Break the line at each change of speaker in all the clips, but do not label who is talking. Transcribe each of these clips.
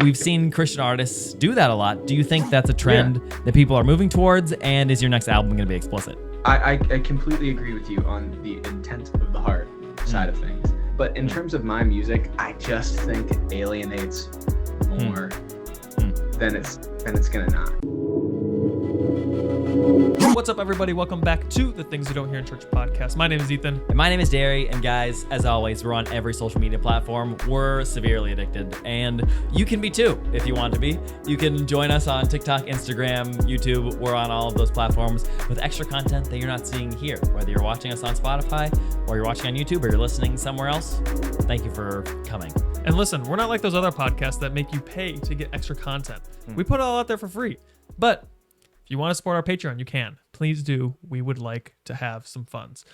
We've seen Christian artists do that a lot. Do you think that's a trend that people are moving towards? And is your next album going to be explicit?
I completely agree with you on the intent of the heart side of things. But in terms of my music, I just think it alienates more than it's gonna not.
What's up, everybody? Welcome back to the Things You Don't Hear in Church podcast. My name is Ethan.
And my name is Derry. And guys, as always, we're on every social media platform. We're severely addicted. And you can be too, if you want to be. You can join us on TikTok, Instagram, YouTube. We're on all of those platforms with extra content that you're not seeing here. Whether you're watching us on Spotify, or you're watching on YouTube, or you're listening somewhere else, thank you for coming.
And listen, we're not like those other podcasts that make you pay to get extra content. We put it all out there for free. But if you want to support our Patreon, you can. Please do. We would like to have some funds.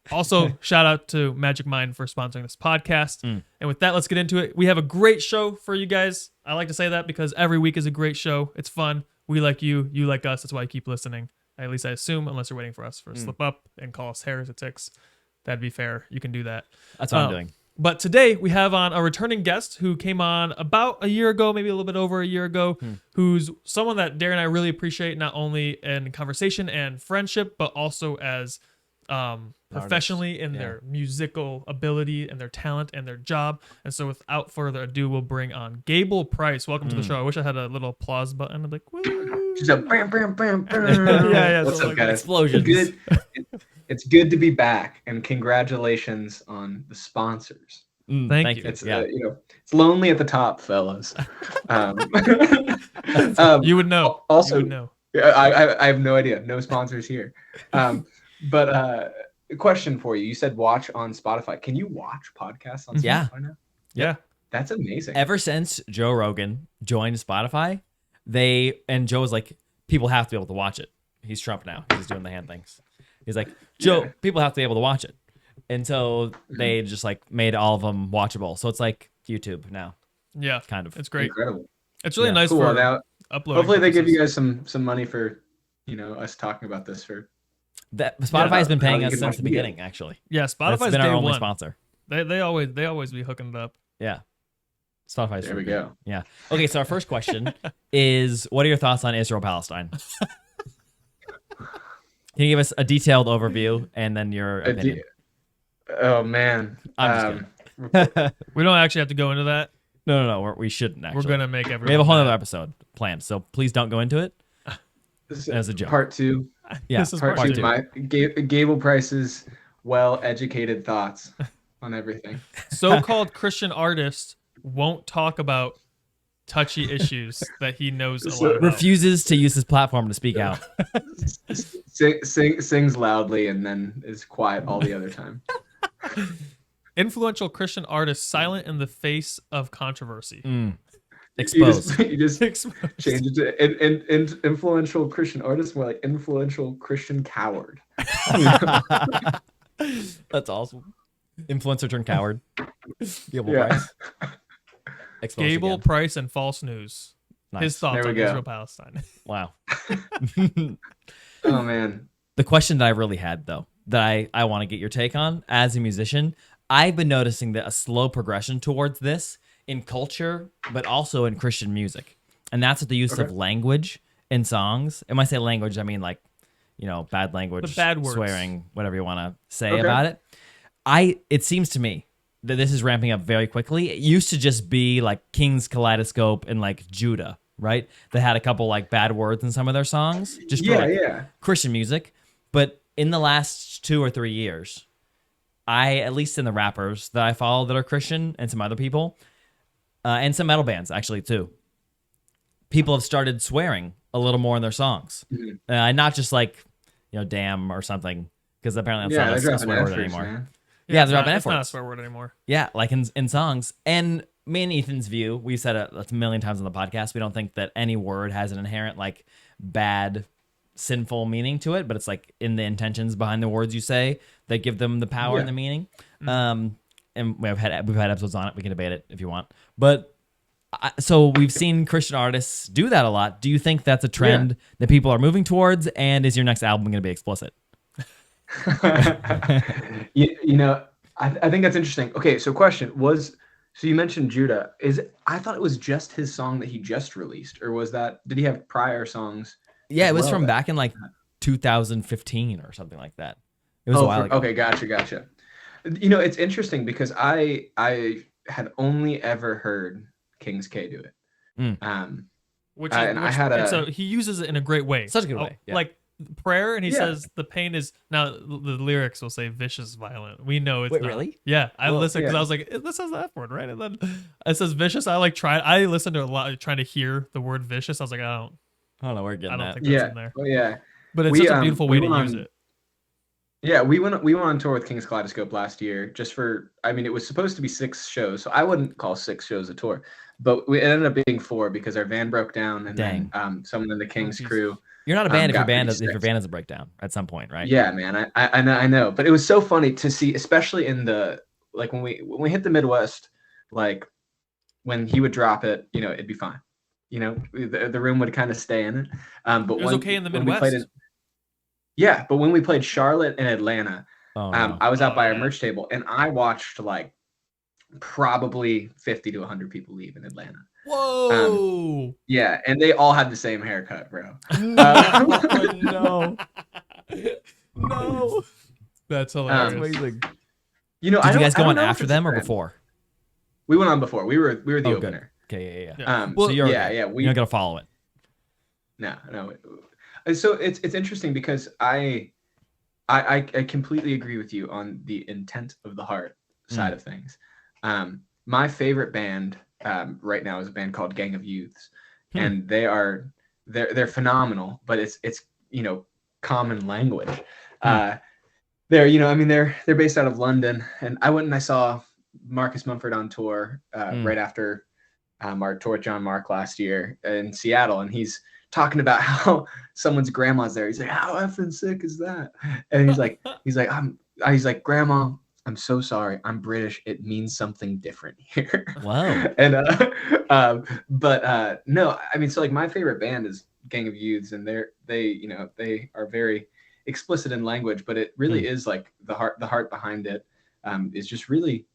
Also, shout out to Magic Mind for sponsoring this podcast. And with that, let's get into it. We have a great show for you guys. I like to say that because every week is a great show. It's fun. We like you. You like us. That's why you keep listening. At least I assume, unless you're waiting for us for a slip up and call us heretics. That'd be fair. You can do that.
That's what I'm doing.
But today we have on a returning guest who came on about a year ago, maybe a little bit over a year ago, who's someone that Darren and I really appreciate, not only in conversation and friendship, but also as professionally in their musical ability and their talent and their job. And so without further ado, we'll bring on Gable Price. Welcome to the show. I wish I had a little applause button. I'm like, woo.
Just a bam, bam, bam, bam.
Yeah.
What's up, guys?
Explosions.
It's good to be back, and congratulations on the sponsors.
Thank you.
It's it's lonely at the top, fellas.
You would know.
Also,
you would know.
I have no idea. No sponsors here. But a question for you. You said watch on Spotify. Can you watch podcasts on Spotify now?
Yeah.
That's amazing.
Ever since Joe Rogan joined Spotify, Joe was like, people have to be able to watch it. He's Trump now. He's doing the hand things. He's like, Joe, people have to be able to watch it. And so they just like made all of them watchable. So it's like YouTube now.
Yeah.
Kind of.
It's great.
Incredible.
It's really nice
Cool.
for
Now,
uploading.
hopefully they give
purposes.
you guys some money for, us talking about this for.
That Spotify has been paying
how
us
you can
since the
watch
beginning, actually.
Yeah,
That's
Spotify's
been
day
our only
one.
sponsor.
They always be hooking it up.
Yeah. Spotify's
There we
really good.
go.
Yeah. Okay, so our first question is, what are your thoughts on Israel-Palestine? Can you give us a detailed overview and then your opinion?
Oh man.
I'm just kidding.
We don't actually have to go into that.
No, we shouldn't actually.
We're gonna make everyone.
We have a whole
mad.
other episode planned, so please don't go into it.
This
As a joke.
Part 2.
Yeah,
This is
Part
part
2.
two.
My Gable Price's well-educated thoughts on everything.
So-called Christian artist won't talk about touchy issues that he knows a lot about.
refuses to use his platform to speak out.
Sings loudly and then is quiet all the other time.
Influential Christian artist silent in the face of controversy.
Exposed.
You just
Exposed.
change it to influential Christian artist, more like influential Christian coward.
That's awesome. Influencer turned coward. Gable
Yeah.
Price. Exposed
Gable
again.
Price and false news.
Nice.
His thoughts
There we
on
go.
Israel-Palestine.
Wow.
Oh man.
The question that I really had, though, that I want to get your take on as a musician, I've been noticing that a slow progression towards this in culture, but also in Christian music. And that's with the use of language in songs. And when I say language, I mean like, bad language,
The bad words.
swearing, whatever you want to say about it. It seems to me that this is ramping up very quickly. It used to just be like King's Kaleidoscope and like Judah, right? They had a couple like bad words in some of their songs, just for like Christian music. But in the last 2 or 3 years, at least in the rappers that I follow that are Christian and some other people, and some metal bands actually too, people have started swearing a little more in their songs. Not just like, damn or something, because apparently that's not a swear word anymore.
Man.
Yeah, they're dropping
It's not a
F-words.
swear word anymore.
Yeah, like in songs. And me and Ethan's view, we've said it a million times on the podcast, we don't think that any word has an inherent like bad, sinful meaning to it, but it's like in the intentions behind the words you say that give them the power and the meaning. And we've had episodes on it. We can debate it if you want. But so we've seen Christian artists do that a lot. Do you think that's a trend that people are moving towards? And is your next album going to be explicit?
I think that's interesting. Okay, so question was, So you mentioned Judah. I thought it was just his song that he just released, or did he have prior songs
Yeah,
as
it was
well?
from back in like 2015 or something like that. It was a
Oh,
while ago.
okay, gotcha. You know, it's interesting because I had only ever heard King's K do it.
Mm.
And I had
he uses it in a great way.
Such a good way. Yeah.
Like prayer, and he
Yeah.
says the pain is now the lyrics will say vicious, violent. We know it's
Wait,
not.
really?
Yeah, I
Well,
listened because
yeah.
I was like, this says the F word, right? And then it says vicious. I listened to a lot trying to hear the word vicious. I was like,
I don't know. We're getting
I don't
that.
think that's
Yeah.
in there.
Oh yeah.
But it's
We,
such a beautiful
we
way to
went
use
on-
it.
Yeah, we went on tour with King's Kaleidoscope last year just for, I mean, it was supposed to be 6 shows, so I wouldn't call 6 shows a tour, but it ended up being 4 because our van broke down, and
Dang.
then someone in the King's
geez.
crew.
You're not a band if
got pretty
if your
sick.
band doesn't break down at some point, right?
Yeah, man, I know, but it was so funny to see, especially in the, like, when we hit the Midwest, like when he would drop it, you know, it'd be fine, you know, the room would kind of stay in it. But
It was okay in the
when we played
Midwest.
yeah, but when we played Charlotte and Atlanta,
Oh no.
I was out by our
yeah.
merch table, and I watched like probably 50 to 100 people leave in Atlanta.
Whoa!
Yeah, and they all had the same haircut, bro.
No.
No, that's hilarious.
Amazing.
You know,
Did you guys
I
go
don't
on
know if
after
it's a
them or
trend.
before?
We went on before. We were the
Oh, good.
opener.
Okay, yeah.
Yeah.
So you're
yeah,
okay.
yeah.
You're not gonna follow it.
No. So it's interesting because I completely agree with you on the intent of the heart side of things. My favorite band right now is a band called Gang of Youths, and they're phenomenal. But it's you know, common language. They're based out of London, and I went and I saw Marcus Mumford on tour right after our tour with John Mark last year in Seattle, and he's talking about how someone's grandma's there. He's like, how effing sick is that? And he's like, Grandma, I'm so sorry. I'm British. It means something different here.
Wow.
And no, I mean, so like my favorite band is Gang of Youths, and they are very explicit in language, but it really is like the heart behind it is just really,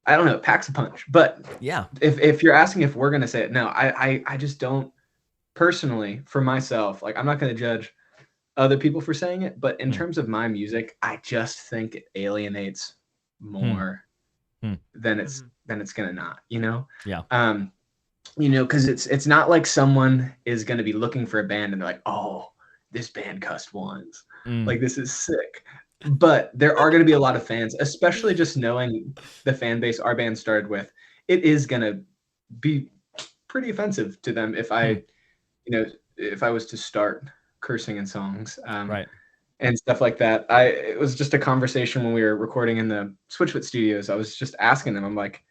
I don't know, it packs a punch. But
Yeah.
if you're asking if we're gonna say it, no, I just don't. Personally, for myself, like I'm not going to judge other people for saying it, but in terms of my music, I just think it alienates more than it's gonna not, you know?
Yeah.
You know, because it's not like someone is gonna be looking for a band and they're like, oh, this band cussed once. Like this is sick. But there are gonna be a lot of fans, especially just knowing the fan base our band started with. It is gonna be pretty offensive to them if if I was to start cursing in songs,
Right.
and stuff like that. It was just a conversation when we were recording in the Switchfoot studios. I was just asking them, I'm like,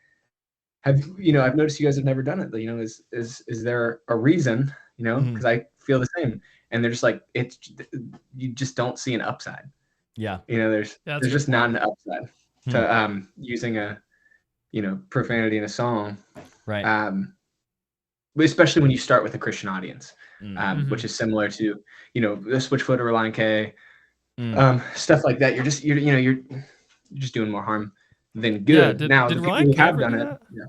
I've noticed you guys have never done it. You know, is there a reason, you know, because I feel the same. And they're just like, you just don't see an upside.
Yeah.
You know, there's just not an upside to using a, profanity in a song.
Right.
Especially when you start with a Christian audience, which is similar to, the Switchfoot or Reliant K, stuff like that. You're just doing more harm than good.
Yeah,
Now,
did
the people
Reliant
who
K
have
ever
done
do
it,
that?
yeah,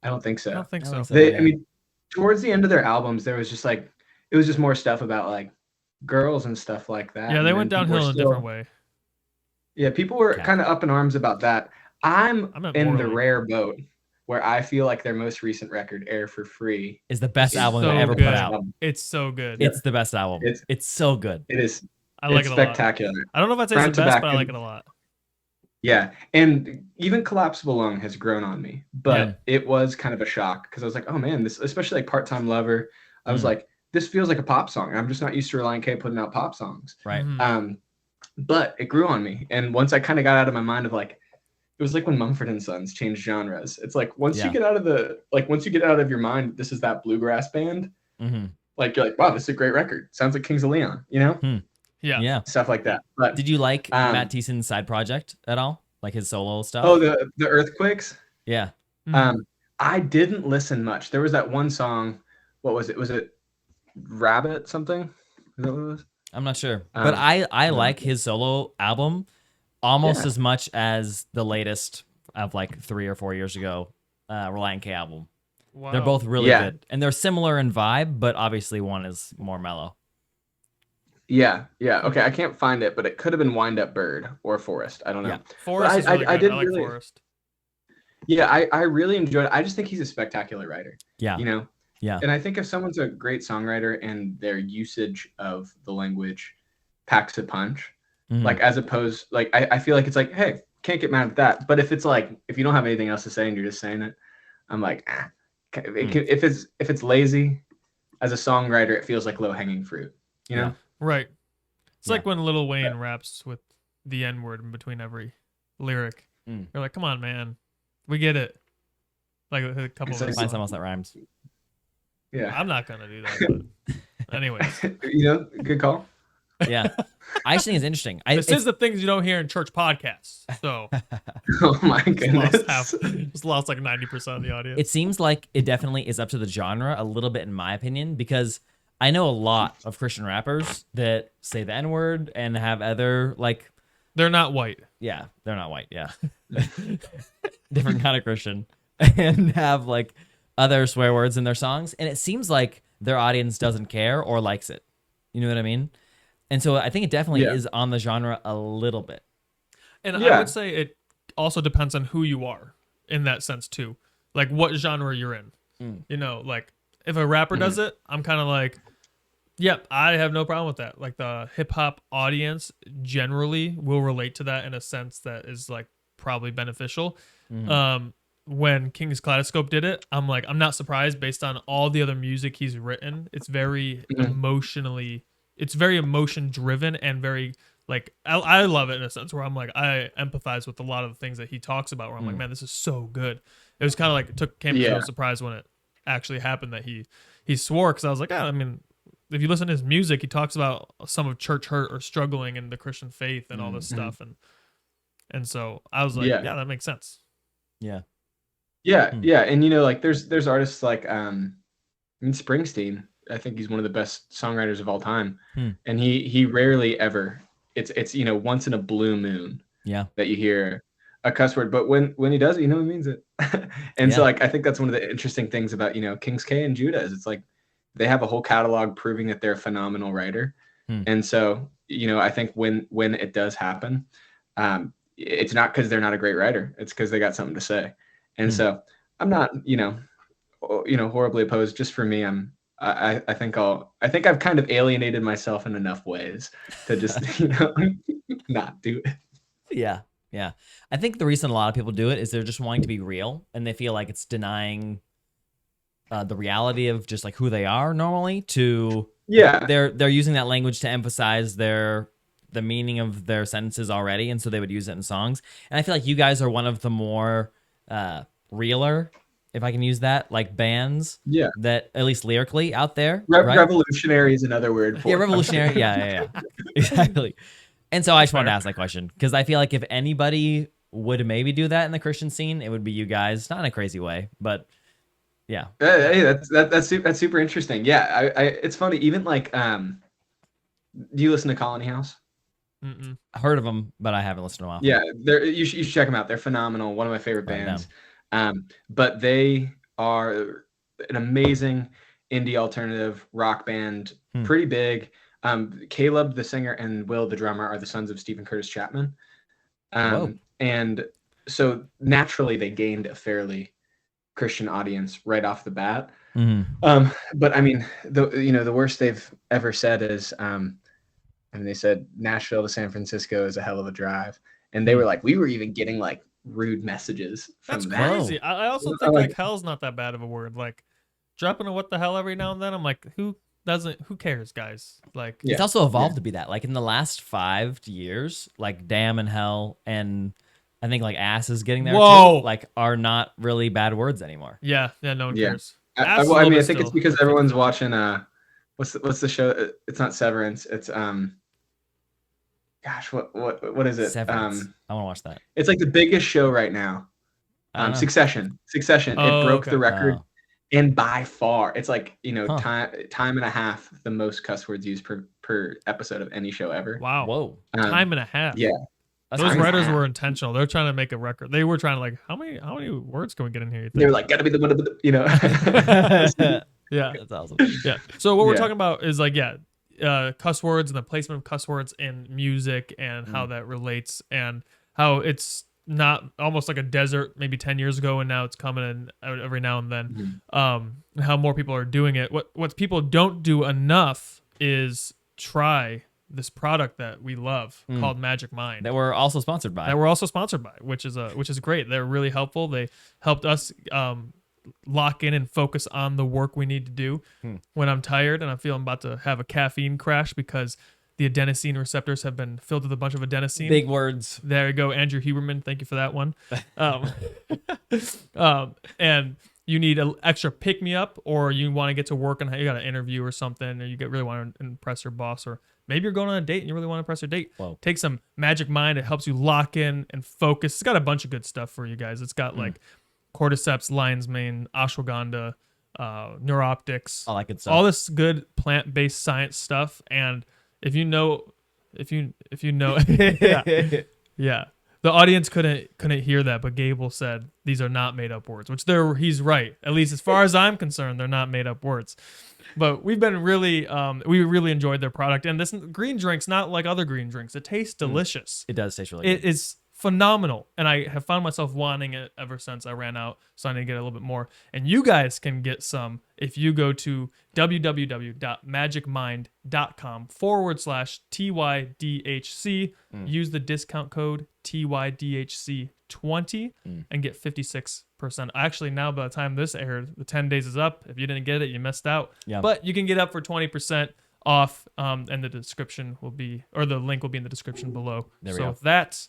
I don't think so.
I don't think so.
Yeah.
I mean, towards the end of their albums, there was just like, it was just more stuff about like girls and stuff like that.
Yeah,
and
they
then
went
people
downhill
were
in a different way.
Yeah, people were kind of up in arms about that. I'm in the rare boat where I feel like their most recent record, Air for Free,
is the best album
so
they ever
good.
put out.
It's so good.
It's the best album. It's so good.
It is.
I like
it's
it a lot.
spectacular.
I don't know if I'd say it's the best, but I like it a lot.
Yeah, and even Collapsible Lung has grown on me, but it was kind of a shock because I was like, oh man, this, especially like Part-Time Lover, I was like, this feels like a pop song. I'm just not used to Reliant K putting out pop songs.
Right.
But it grew on me, and once I kind of got out of my mind of like, it was like when Mumford and Sons changed genres. It's like once you get out of your mind, this is that bluegrass band. Like you're like, wow, this is a great record. Sounds like Kings of Leon, you know?
Yeah.
Stuff like that. But
did you like Matt Thiessen's side project at all? Like his solo stuff?
Oh, the Earthquakes?
Yeah.
I didn't listen much. There was that one song. What was it? Was it Rabbit something? Is that what it was?
I'm not sure. But I like his solo album almost as much as the latest of like 3 or 4 years ago. Reliant K album.
Wow.
They're both really
Yeah.
good, and they're similar in vibe, but obviously one is more mellow.
Yeah. Okay, I can't find it, but it could have been Wind Up Bird or Forest. I don't know.
Yeah.
Forest is really good.
I did
I like
really,
Forest.
Yeah, I really enjoyed it. I just think he's a spectacular writer.
Yeah.
You know?
Yeah.
And I think if someone's a great songwriter and their usage of the language packs a punch, like as opposed, like I feel like it's like, hey, can't get mad at that. But if it's like, if you don't have anything else to say and you're just saying it, I'm like, if it's lazy, as a songwriter, it feels like low hanging fruit. You know?
Yeah.
Right. It's
Yeah.
like when Lil Wayne raps with the N word in between every lyric.
Mm.
You're like, come on, man, we get it. Like a couple
It's
of
like-
Find something else that rhymes.
Yeah.
I'm not gonna do that. But anyways,
You know, good call.
Yeah. I just think it's interesting.
this is the things you don't hear in church podcasts. So
Oh my
just
goodness.
lost like 90% of the audience.
It seems like it definitely is up to the genre a little bit, in my opinion, because I know a lot of Christian rappers that say the N word and have other like,
They're not white.
yeah, they're not white, yeah, different kind of Christian, and have like other swear words in their songs, and it seems like their audience doesn't care or likes it. You know what I mean? And so I think it definitely is on the genre a little bit.
And
Yeah.
I would say it also depends on who you are in that sense too. Like what genre you're in. You know, like if a rapper does it, I'm kind of like, yep, I have no problem with that. Like the hip hop audience generally will relate to that in a sense that is like probably beneficial. When King's Kaleidoscope did it, I'm like, I'm not surprised based on all the other music he's written. It's very it's very emotion driven and very like, I love it in a sense where I'm like, I empathize with a lot of the things that he talks about where I'm like, man, this is so good. It was kind of like, came as no surprise when it actually happened that he swore, because I was like, I mean, if you listen to his music, he talks about some of church hurt or struggling in the Christian faith and all this stuff. And so I was like, yeah, that makes sense.
Yeah.
Yeah. And you know, like there's artists like I mean, Springsteen. I think he's one of the best songwriters of all time. And he rarely ever, it's you know, once in a blue moon that you hear a cuss word, but when he does it, you know he means it. And so like I think that's one of the interesting things about, you know, Kings K and Judah is it's like they have a whole catalog proving that they're a phenomenal writer. And so, you know, I think when it does happen, it's not because they're not a great writer, it's because they got something to say. And so I'm not, you know, horribly opposed. Just for me, I think I've kind of alienated myself in enough ways to just, you know, not do it.
Yeah. Yeah. I think the reason a lot of people do it is they're just wanting to be real, and they feel like it's denying the reality of just like who they are normally to they're using that language to emphasize the meaning of their sentences already, and so they would use it in songs. And I feel like you guys are one of the more realer, if I can use that, like bands that at least lyrically out there. Right?
Revolutionary is another word for it.
Revolutionary. Yeah. Exactly. And so I just wanted to ask that question because I feel like if anybody would maybe do that in the Christian scene, it would be you guys. Not in a crazy way, but yeah.
Hey, that's super interesting. Yeah, I it's funny. Even like, do you listen to Colony House?
Mm-mm.
I heard of them, but I haven't listened to them often.
Yeah, you should check them out. They're phenomenal. One of my favorite bands. But they are an amazing indie alternative rock band, pretty big. Caleb, the singer, and Will, the drummer, are the sons of Stephen Curtis Chapman. And so naturally they gained a fairly Christian audience right off the bat. But I mean, the worst they've ever said is, they said Nashville to San Francisco is a hell of a drive. And they were like, we were even getting like rude messages from
That's
that.
crazy. I also think like hell's not that bad of a word. Like dropping a what the hell every now and then. I'm like, who cares, guys? Like
it's also evolved to be that. Like in the last 5 years, like damn and hell and I think like ass is getting there too, like are not really bad words anymore.
Yeah, no one cares.
I mean, I think it's because everyone's watching what's the show? It's not Severance. It's gosh, what is it?
Severance. I want to watch that.
It's like the biggest show right now. Succession. It broke the record. And by far, it's like, you know, time and a half the most cuss words used per episode of any show ever.
Wow.
Whoa.
Time and a half.
Yeah.
Those writers were intentional. They're trying to make a record. They were trying to like, how many words can we get in here?
They were like, gotta be the
Yeah,
That's awesome.
yeah. So what we're
Yeah.
talking about is like, cuss words and the placement of cuss words in music and how that relates and how it's not almost like a desert maybe 10 years ago and now it's coming in every now and then. How more people are doing it. What people don't do enough is try this product that we love called Magic Mind.
That we're also sponsored by.
Which is great. They're really helpful. They helped us lock in and focus on the work we need to do when I'm tired and I feel I'm about to have a caffeine crash because the adenosine receptors have been filled with a bunch of adenosine.
Big words.
There you go, Andrew Huberman. Thank you for that one. And you need an extra pick me up, or you want to get to work and you got an interview or something, or you really want to impress your boss, or maybe you're going on a date and you really want to impress your date.
Whoa.
Take some Magic Mind. It helps you lock in and focus. It's got a bunch of good stuff for you guys. It's got like cordyceps, lion's mane, ashwagandha, neuroptics,
All that good stuff.
all this good plant-based science stuff. And if you know, yeah. The audience couldn't hear that, but Gable said these are not made up words, which he's right. At least as far as I'm concerned, they're not made up words. But we've been we really enjoyed their product, and this green drink's not like other green drinks. It tastes delicious.
It does taste really
It
good.
is phenomenal, and I have found myself wanting it ever since I ran out, so I need to get a little bit more. And you guys can get some if you go to www.magicmind.com/TYDHC. Use the discount code TYDHC20 and get 56%. Actually, now by the time this aired, the 10 days is up. If you didn't get it, you missed out.
Yeah.
But you can get up for 20% off, and the description will be, or the link will be in the description below.
There we
so
go.
with that,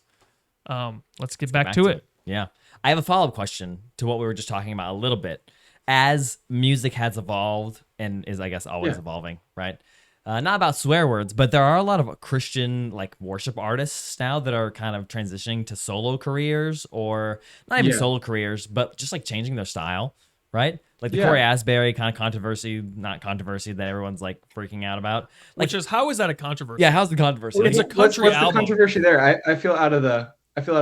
let's get back to it.
Yeah. I have a follow-up question to what we were just talking about a little bit. As music has evolved and is, I guess, always evolving, right? Not about swear words, but there are a lot of Christian like worship artists now that are kind of transitioning to solo careers, or not even solo careers, but just like changing their style, right? Like the Corey Asbury kind of controversy that everyone's like freaking out about. Like,
How is that a controversy?
yeah, how's the controversy?
It's a country
what's
album.
the controversy there? I feel out of the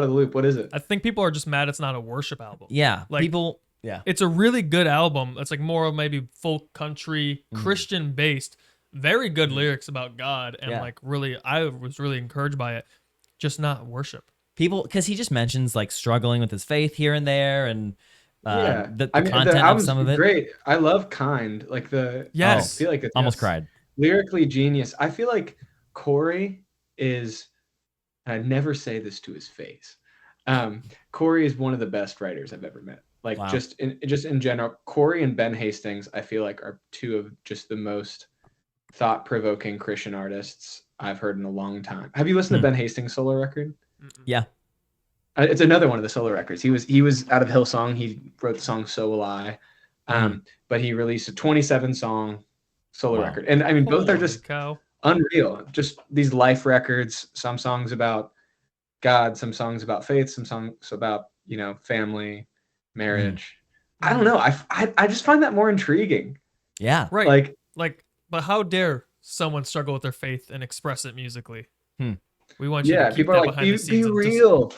loop. What is it?
I think people are just mad it's not a worship album.
Yeah,
Like-
people. Yeah,
It's a really good album. It's like more of maybe folk country, Christian based, very good lyrics about God, and like really, I was really encouraged by it. Just not worship.
people, because he just mentions like struggling with his faith here and there, and the
I mean,
content of
album's
some of it.
great. I love Kind. Like
Yes.
I feel like it's
Almost cried.
lyrically genius. I feel like Corey is. I never say this to his face. Corey is one of the best writers I've ever met. Like
Wow.
just in general, Corey and Ben Hastings, I feel like are two of just the most thought-provoking Christian artists I've heard in a long time. Have you listened to Ben Hastings' solo record?
Yeah.
It's another one of the solo records. He was out of Hillsong. He wrote the song "So Will I," but he released a 27-song solo record. And I mean, both are just
Cow.
unreal. Just these life records. Some songs about God, some songs about faith, some songs about family, marriage. I don't know. I just find that more intriguing.
Yeah.
Right. But how dare someone struggle with their faith and express it musically? We want you to keep
people
that
are like,
behind the
be
scenes. and just-
real.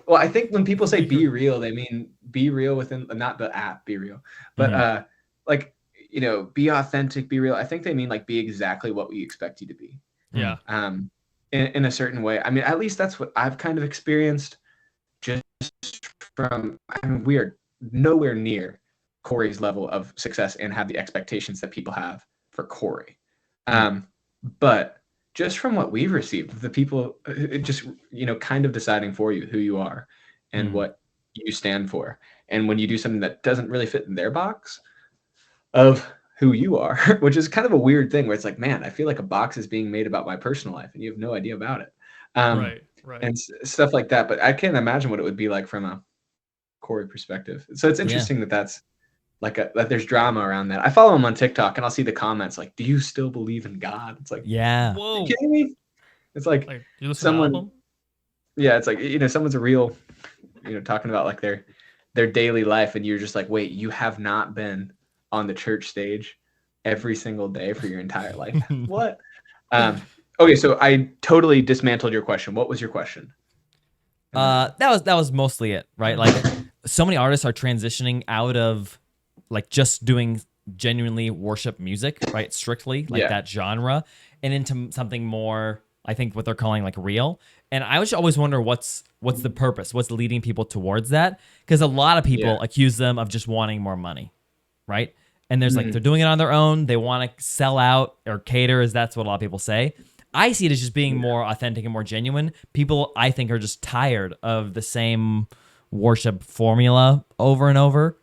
Well, I think when people say be real, they mean be real within, not the app Be Real, but be authentic, be real. I think they mean like be exactly what we expect you to be.
Yeah.
In a certain way. I mean, at least that's what I've kind of experienced just from, we are nowhere near Corey's level of success and have the expectations that people have for Corey. But just from what we've received, the people just, kind of deciding for you who you are and what you stand for. And when you do something that doesn't really fit in their box of who you are, which is kind of a weird thing where it's like, man, I feel like a box is being made about my personal life and you have no idea about it.
Right.
And stuff like that. But I can't imagine what it would be like from a Corey perspective. So it's interesting that that's like that there's drama around that. I follow him on TikTok and I'll see the comments like, do you still believe in God? It's like,
Yeah.
Whoa.
are you kidding me? It's like
You listen
someone,
to the album?
yeah, it's like, someone's a real, talking about like their daily life. And you're just like, wait, you have not been on the church stage every single day for your entire life. What? Okay. So I totally dismantled your question. What was your question?
That was mostly it, right? Like so many artists are transitioning out of like just doing genuinely worship music, right? Strictly like
Yeah.
that genre, and into something more, I think what they're calling like real. And I always wonder what's the purpose, what's leading people towards that, because a lot of
Yeah.
people accuse them of just wanting more money, right? And there's like
Mhm.
they're doing it on their own. They want to sell out or cater, as that's what a lot of people say. I see it as just being
Yeah.
more authentic and more genuine. People, I think, are just tired of the same worship formula over and over.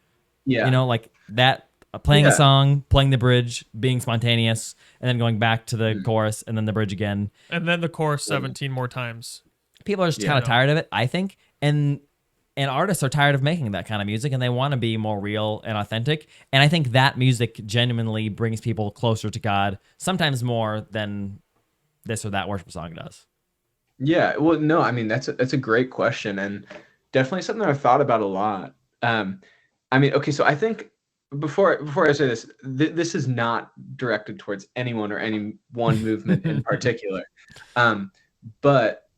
You
Yeah.
know, like that playing a
Yeah.
song, playing the bridge, being spontaneous, and then going back to the
Mhm.
chorus and then the bridge again.
And then the chorus 17 more times.
People are just
Yeah.
kind of tired of it, I think. And artists are tired of making that kind of music, and they want to be more real and authentic. And I think that music genuinely brings people closer to God, sometimes more than this or that worship song does.
Yeah, well, no, I mean that's a great question and definitely something I've thought about a lot. Um, I mean, okay, so I think before I say this, this is not directed towards anyone or any one movement in particular, um, but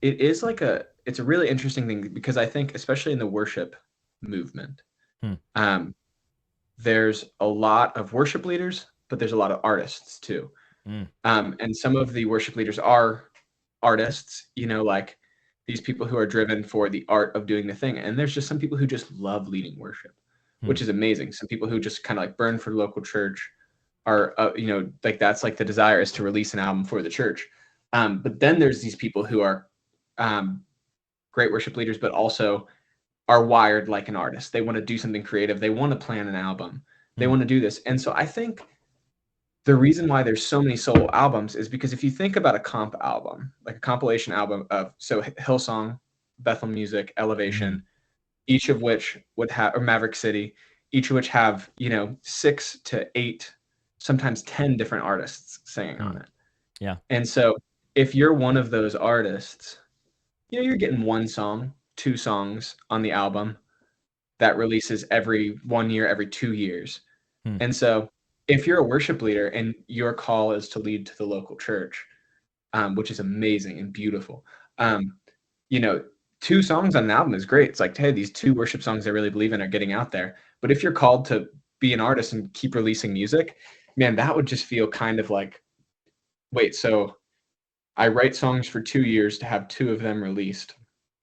it's a really interesting thing because I think especially in the worship movement,
Hmm.
um, there's a lot of worship leaders, but there's a lot of artists too.
Mm.
And some of the worship leaders are artists, like these people who are driven for the art of doing the thing. And there's just some people who just love leading worship,
Hmm.
which is amazing. Some people who just kind of like burn for the local church are, like that's like the desire is to release an album for the church. But then there's these people who are um, great worship leaders, but also are wired like an artist. They want to do something creative. They want to plan an album. They
Hmm.
want to do this. And so I think the reason why there's so many solo albums is because if you think about a comp album, like a compilation album of Hillsong, Bethel Music,
Mhm.
Elevation, each of which would have, or Maverick City, each of which have 6 to 8, sometimes 10 different artists singing
Hmm.
on it.
Yeah.
And so if you're one of those artists, you're getting one song, 2 songs on the album that releases every 1 year, every 2 years.
Hmm.
And so if you're a worship leader and your call is to lead to the local church, which is amazing and beautiful, you know, 2 songs on an album is great. It's like, hey, these 2 worship songs I really believe in are getting out there. But if you're called to be an artist and keep releasing music, man, that would just feel kind of like, wait, so I write songs for 2 years to have 2 of them released,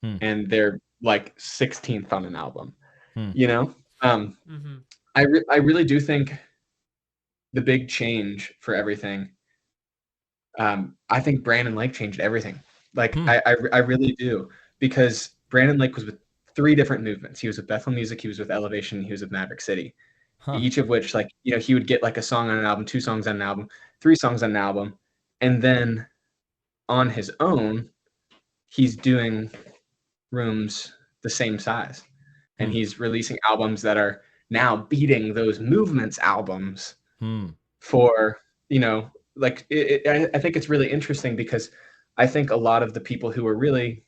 Hmm.
and they're like 16th on an album,
Hmm.
you know? Um,
Mm-hmm.
I really do think the big change for everything. I think Brandon Lake changed everything. Like
Hmm.
I really do, because Brandon Lake was with 3 different movements. He was with Bethel Music, he was with Elevation, he was with Maverick City.
Huh.
Each of which, like, he would get like a song on an album, 2 songs on an album, 3 songs on an album, and then on his own, he's doing rooms the same size, and
Hmm.
he's releasing albums that are now beating those movements albums
Hmm.
for like I think it's really interesting because I think a lot of the people who are really,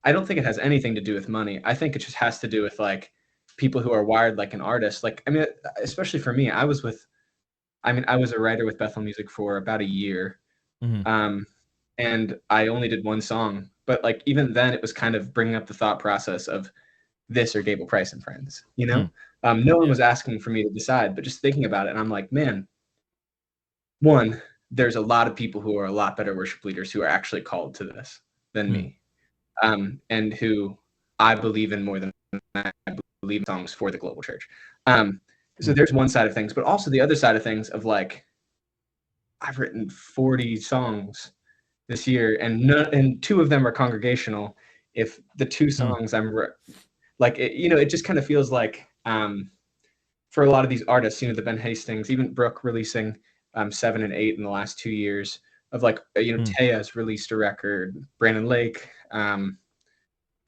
I don't think it has anything to do with money. I think it just has to do with like people who are wired like an artist. Like, I mean, especially for me, I was a writer with Bethel Music for about a year,
Hmm.
um, and I only did 1 song. But like even then, it was kind of bringing up the thought process of this or Gable Price and Friends.
Hmm.
No one
Yeah.
was asking for me to decide, but just thinking about it, and I'm like, man, one, there's a lot of people who are a lot better worship leaders who are actually called to this than
Hmm.
me, and who I believe in more than I believe in songs for the global church. So
Hmm.
there's one side of things, but also the other side of things of like, I've written 40 songs this year, and 2 of them are congregational. If the 2
Hmm.
songs like, it just kind of feels like, for a lot of these artists, the Ben Hastings, even Brooke releasing 7 and 8 in the last 2 years, of like,
Hmm.
Taya's released a record, Brandon Lake,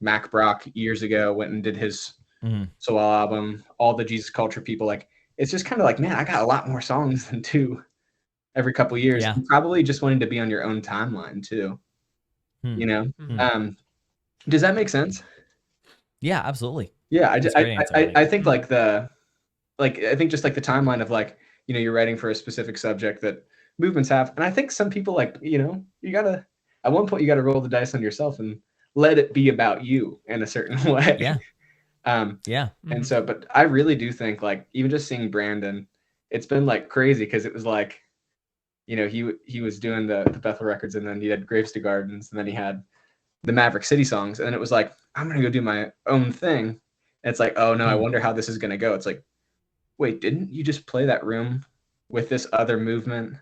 Mac Brock years ago went and did his
Hmm.
solo album, all the Jesus Culture people. Like, it's just kind of like, man, I got a lot more songs than 2 every couple years,
Yeah.
and probably just wanting to be on your own timeline too,
Hmm.
you know?
Hmm.
Does that make sense?
Yeah, absolutely.
Yeah,
That's a great answer, I think.
I think like I think just like the timeline of like, you're writing for a specific subject that movements have. And I think some people like, you gotta, at one point you gotta roll the dice on yourself and let it be about you in a certain way.
Yeah.
um
Yeah.
and so, but I really do think, like, even just seeing Brandon, it's been like crazy, because it was like, he was doing the Bethel records, and then he had Graves to Gardens, and then he had the Maverick City songs, and then it was like, I'm gonna go do my own thing. And it's like, oh no, I wonder how this is gonna go. It's like, wait, didn't you just play that room with this other movement,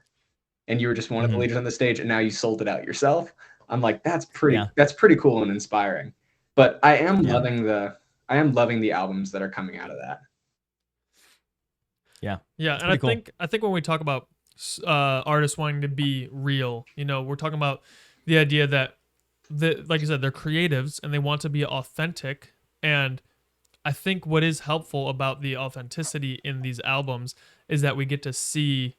and you were just one of the leaders on the stage, and now you sold it out yourself? I'm like, that's pretty cool and inspiring. But I am loving the albums that are coming out of that.
Yeah.
Yeah, and I think when we talk about artists wanting to be real, we're talking about the idea that like you said, they're creatives and they want to be authentic. And I think what is helpful about the authenticity in these albums is that we get to see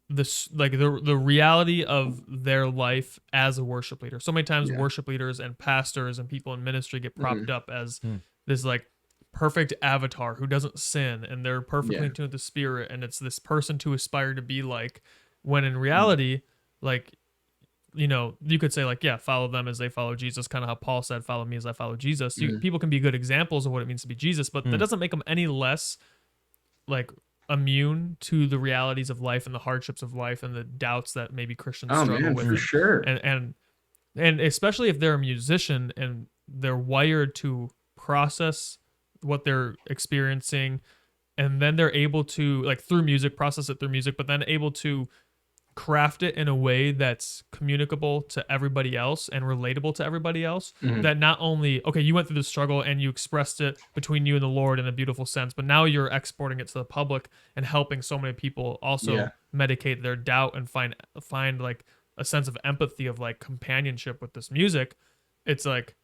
this, like, the reality of their life as a worship leader. So many times worship leaders and pastors and people in ministry get propped up as this like perfect avatar who doesn't sin, and they're perfectly in tune with the Spirit, and it's this person to aspire to be like, when in reality, like, you could say, like, yeah, follow them as they follow Jesus, kind of how Paul said, follow me as I follow Jesus. People can be good examples of what it means to be Jesus, but that doesn't make them any less like immune to the realities of life and the hardships of life and the doubts that maybe Christians struggle with.
For sure.
And especially if they're a musician and they're wired to process what they're experiencing, and then they're able to, like, process it through music, but then able to craft it in a way that's communicable to everybody else and relatable to everybody else. That not only, okay, you went through the struggle and you expressed it between you and the Lord in a beautiful sense, but now you're exporting it to the public and helping so many people also medicate their doubt and find like a sense of empathy, of like companionship with this music. It's like,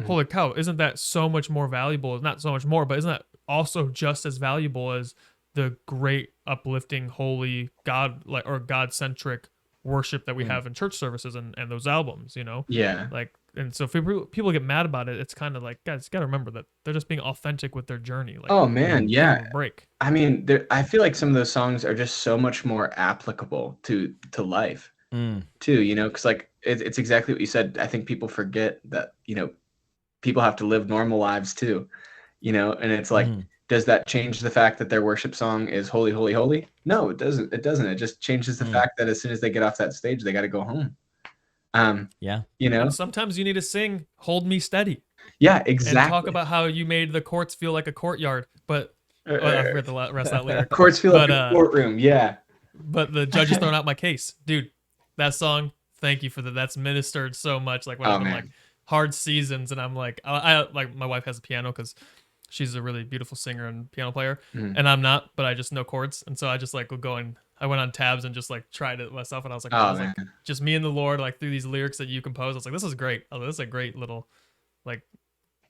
holy cow, isn't that so much more valuable? Not so much more, but isn't that also just as valuable as the great, uplifting, holy, God-centric worship that we have in church services and those albums,
Yeah.
Like, and so if people get mad about it, it's kind of like, guys, you got to remember that they're just being authentic with their journey. Like,
oh man,
give them
yeah.
a break.
I mean, I feel like some of those songs are just so much more applicable to life, too. Because like it's exactly what you said. I think people forget that people have to live normal lives too, and it's like, does that change the fact that their worship song is holy, holy, holy? No, it doesn't. It just changes the fact that as soon as they get off that stage, they got to go home.
And sometimes you need to sing "Hold Me Steady."
Yeah, exactly.
And talk about how you made the courts feel like a courtyard, but I forget the rest of that lyric.
Courts feel like a courtroom. Yeah.
But the judge is throwing out my case, dude. That song, thank you for that. That's ministered so much. Like when I'm in like hard seasons, and I'm like, I like, my wife has a piano because she's a really beautiful singer and piano player, and I'm not, but I just know chords, and so I just like would go and I went on tabs and just like tried it myself, and I was like, just me and the Lord, like through these lyrics that you compose. I was like, this is great. Oh, this is a great little like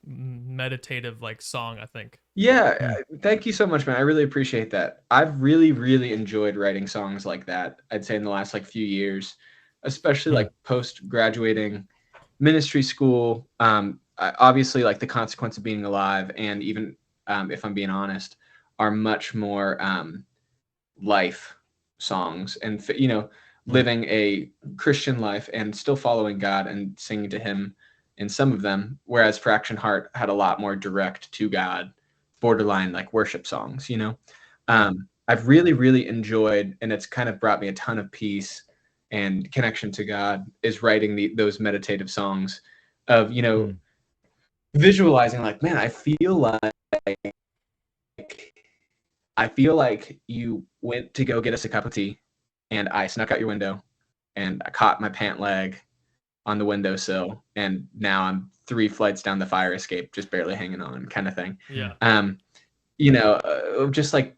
meditative like song, I think.
Yeah, thank you so much, man. I really appreciate that. I've really, really enjoyed writing songs like that, I'd say in the last like few years, especially like post graduating ministry school. Obviously, like the Consequence of Being Alive, and even if I'm being honest, are much more life songs, and living a Christian life and still following God and singing to Him in some of them. Whereas Fraction Heart had a lot more direct to God, borderline like worship songs. I've really, really enjoyed, and it's kind of brought me a ton of peace and connection to God, is writing those meditative songs of visualizing, like, man, I feel like you went to go get us a cup of tea, and I snuck out your window, and I caught my pant leg on the windowsill, and now I'm 3 flights down the fire escape, just barely hanging on, kind of thing.
Yeah.
Just like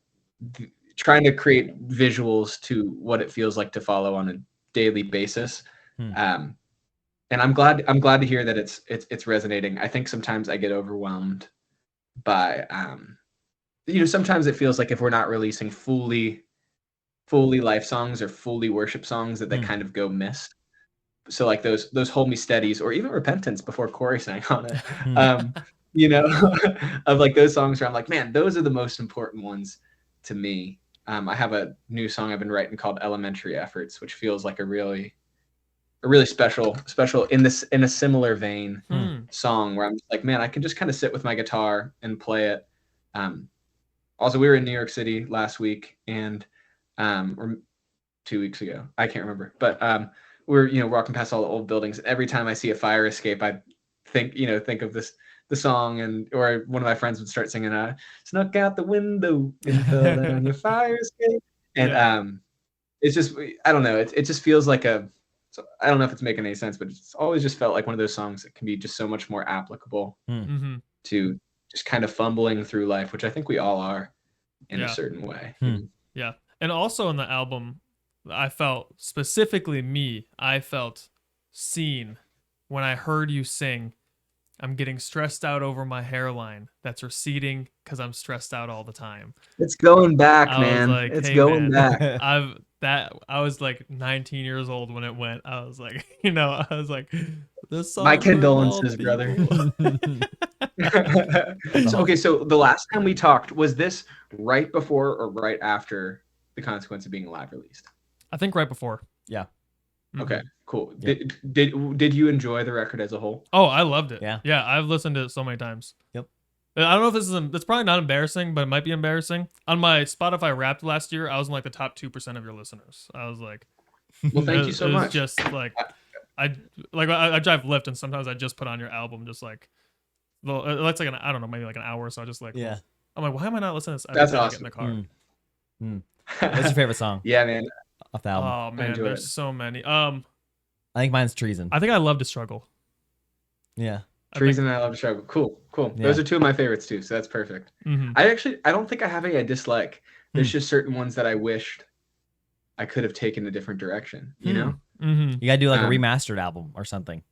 trying to create visuals to what it feels like to follow on a daily basis. And I'm glad to hear that it's resonating. I think sometimes I get overwhelmed by sometimes it feels like if we're not releasing fully life songs or fully worship songs, that they kind of go missed. So like those Hold Me Steadies, or even Repentance before Corey sang on it, of like those songs where I'm like, man, those are the most important ones to me. I have a new song I've been writing called Elementary Efforts, which feels like a really a really special in a similar vein
Hmm.
song where I'm just like, man, I can just kind of sit with my guitar and play it. Also, we were in New York City last week and or 2 weeks ago, I can't remember, but we're walking past all the old buildings. Every time I see a fire escape, I think of the song, or one of my friends would start singing, "Snuck out the window and fell down your fire escape," and
Yeah.
it's just, I don't know, it just feels like so I don't know if it's making any sense, but it's always just felt like one of those songs that can be just so much more applicable
Mm-hmm.
to just kind of fumbling through life, which I think we all are in a
Yeah.
certain way.
Yeah. And also on the album, I felt I felt seen when I heard you sing, "I'm getting stressed out over my hairline that's receding because I'm stressed out all the time."
It's going back,
I was
man.
like,
It's
hey
going
man,
back.
I was like 19 years old when it went. I was like, I was like, this
My
song for
condolences,
bald
brother.
people.
So the last time we talked, was this right before or right after the consequence of being live released?
I think right before.
Yeah.
Mhm.
Okay, cool.
Yep.
Did you enjoy the record as a whole?
Oh, I loved it.
Yeah.
Yeah, I've listened to it so many times.
Yep.
I don't know if it's probably not embarrassing, but it might be embarrassing. On my Spotify Wrapped last year, I was in like the top 2% of your listeners. I was like,
Well, thank you so
it was
much.
just like, I drive Lyft and sometimes I just put on your album, just like, well, it's like I don't know, maybe like an hour or so. Just like,
Yeah.
I'm like, why am I not listening to this?
That's
every time I
awesome.
get in the car.
What's your favorite song
Yeah, man.
off the album?
Oh man,
enjoy
there's
it.
so many.
I think mine's Treason.
I think I love to struggle.
Yeah.
Treason and I Love to Struggle. Cool.
Yeah.
Those are two of my favorites too, so that's perfect.
Mm-hmm.
I don't think I have any I dislike. There's just certain ones that I wished I could have taken a different direction, you know?
Mm-hmm.
You gotta do like a remastered album or something.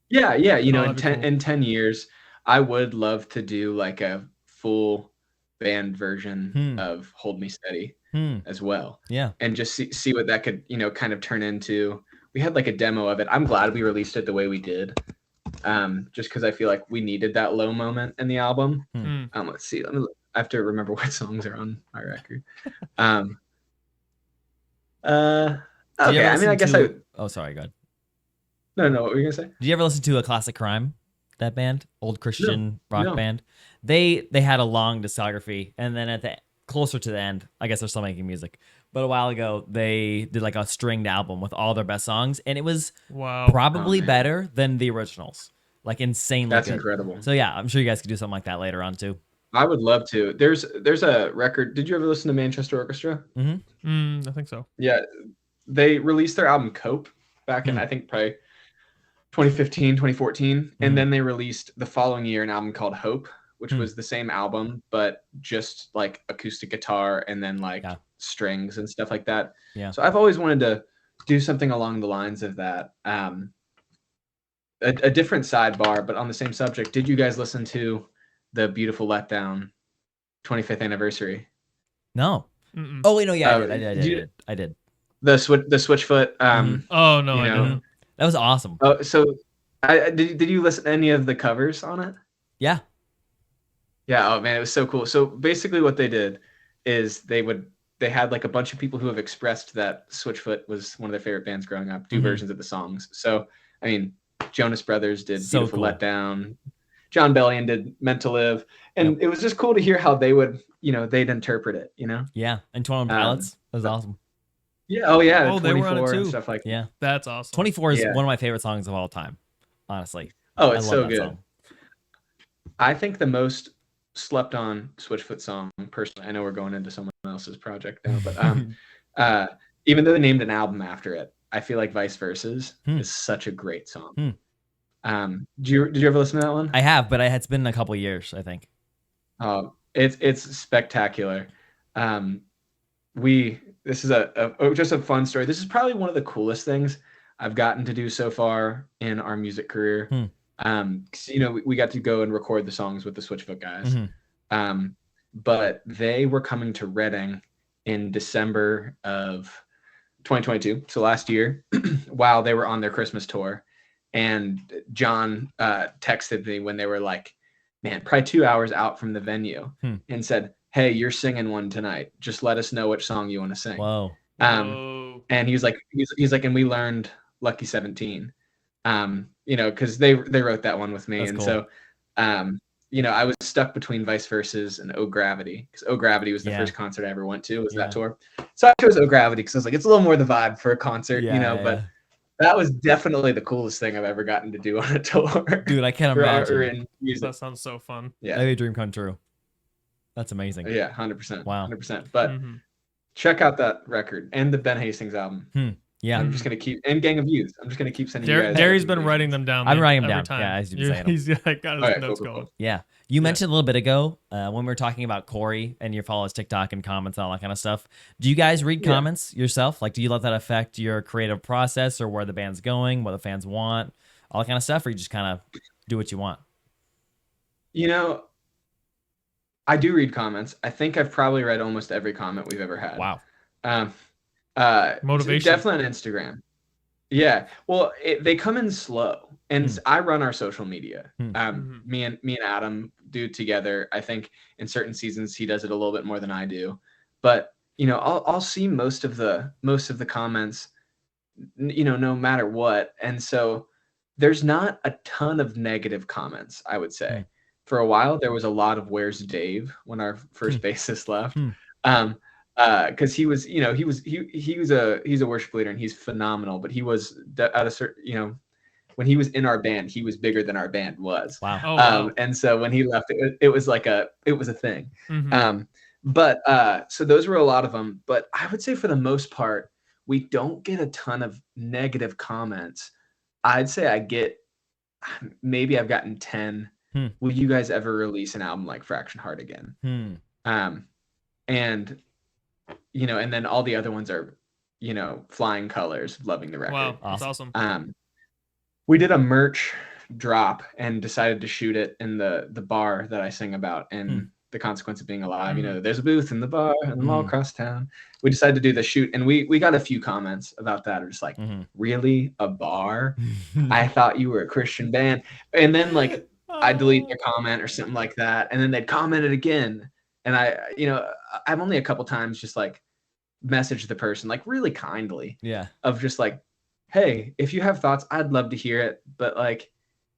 Yeah, you know,
Oh,
in
that'd be
10 years, I would love to do like a full band version of Hold Me Steady as well.
Yeah.
And just see what that could, kind of turn into. We had like a demo of it. I'm glad we released it the way we did. Just because I feel like we needed that low moment in the album. Let's see. I have to remember what songs are on my record. Okay. I mean, I guess
Oh, sorry. Go ahead.
No. What were you gonna say?
Did you ever listen to A Classic Crime? That band, old Christian rock
no.
band. They had a long discography, and then closer to the end, I guess they're still making music. But a while ago, they did like a stringed album with all their best songs, and it was probably better than the originals. Like insanely
That's
good.
incredible.
So yeah, I'm sure you guys could do something like that later on too.
I would love to. There's a record. Did you ever listen to Manchester Orchestra?
I think so.
Yeah, they released their album Cope back in I think probably 2015, 2014, and then they released the following year an album called Hope, which was the same album but just like acoustic guitar and then like strings and stuff like that.
Yeah.
So I've always wanted to do something along the lines of that. A different sidebar, but on the same subject. Did you guys listen to the Beautiful Letdown 25th anniversary?
No.
Mm-mm.
Oh wait, no, yeah, I did.
The Switchfoot.
Oh no, I didn't.
That was awesome.
Oh, so did you listen to any of the covers on it?
Yeah.
Yeah. Oh man, it was so cool. So basically, what they did is they had like a bunch of people who have expressed that Switchfoot was one of their favorite bands growing up, do versions of the songs. So I mean, Jonas Brothers did Beautiful Letdown. John Bellion did Meant to Live, and it was just cool to hear how they would, they'd interpret it,
Yeah, and 21 Pilots. That was awesome.
Yeah. Oh yeah.
Oh, they were on it
24
too.
and stuff like that.
Yeah.
That's awesome.
24 is one of my favorite songs of all time. Honestly.
Oh, it's
I love
so
that
good.
song.
I think the most slept on Switchfoot song, personally, I know we're going into someone else's project now, but even though they named an album after it, I feel like Vice Versa's is such a great song. Did you ever listen to that one?
I have, but it's been a couple years, I think.
It's spectacular. This is just a fun story. This is probably one of the coolest things I've gotten to do so far in our music career. 'Cause, we got to go and record the songs with the Switchfoot guys. But they were coming to Reading in December of 2022, so last year, while they were on their Christmas tour. And John texted me when they were like, man, probably 2 hours out from the venue, and said, hey, you're singing one tonight. Just let us know which song you want to sing.
Whoa.
And he was like, and we learned Lucky 17. Because they wrote that one with me.
That's
and
cool.
so I was stuck between Vice Versus and Oh Gravity, because Oh Gravity was the first concert I ever went to, was that tour. So I chose Oh Gravity because I was like, it's a little more the vibe for a concert, but that was definitely the coolest thing I've ever gotten to do on a tour.
Dude, I can't imagine.
Or in music.
That sounds so fun.
Yeah.
That'd be a dream come true. That's amazing.
Yeah, 100%.
Wow.
100%. But check out that record and the Ben Hastings album.
Yeah.
I'm just gonna keep, and Gang of Youth. I'm just gonna keep sending you guys.
Gary's been writing them down.
I'm writing them
every
down.
time.
Yeah, as you've been saying them.
He's got his notes going.
Cool.
Yeah. You mentioned a little bit ago when we were talking about Corey and your followers TikTok and comments and all that kind of stuff. Do you guys read comments yourself? Like, do you let that affect your creative process or where the band's going, what the fans want, all that kind of stuff, or you just kind of do what you want?
I do read comments. I think I've probably read almost every comment we've ever had.
Wow.
Motivation.
Definitely on Instagram. Yeah. Well, they come in slow, and I run our social media. Me and Adam do it together. I think in certain seasons he does it a little bit more than I do, but I'll see most of the comments, no matter what. And so there's not a ton of negative comments, I would say. For a while there was a lot of "Where's Dave?" when our first bassist left. Because he was a worship leader and he's phenomenal, but he was at a certain, when he was in our band, he was bigger than our band was.
Wow.
Oh, wow.
And so when he left, it was a thing. So those were a lot of them, but I would say for the most part, we don't get a ton of negative comments. I'd say maybe I've gotten 10. Will you guys ever release an album like Fraction Heart again? And then all the other ones are, flying colors, loving the record.
Wow, that's awesome.
We did a merch drop and decided to shoot it in the bar that I sing about, and The Consequence of Being Alive. There's a booth in the bar and the mall across town. We decided to do the shoot, and we got a few comments about that. Are just like, really, a bar? I thought you were a Christian band. And then I delete their comment or something like that, and then they'd comment it again. And I've only a couple times just messaged the person really kindly.
Yeah. Of
just hey, if you have thoughts, I'd love to hear it. But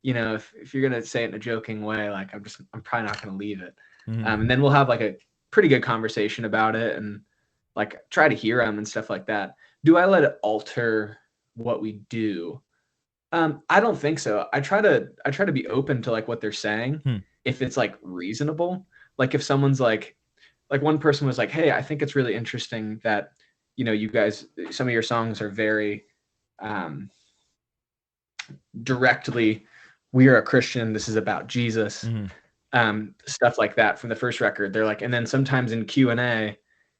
if you're gonna say it in a joking way, I'm probably not gonna leave it. And then we'll have a pretty good conversation about it and try to hear them and stuff like that. Do I let it alter what we do? I don't think so. I try to be open to what they're saying if it's reasonable. If someone's like one person was like, hey, I think it's really interesting that you guys, some of your songs are very directly, we are a Christian, this is about Jesus, stuff like that from the first record. They're and then sometimes in Q&A,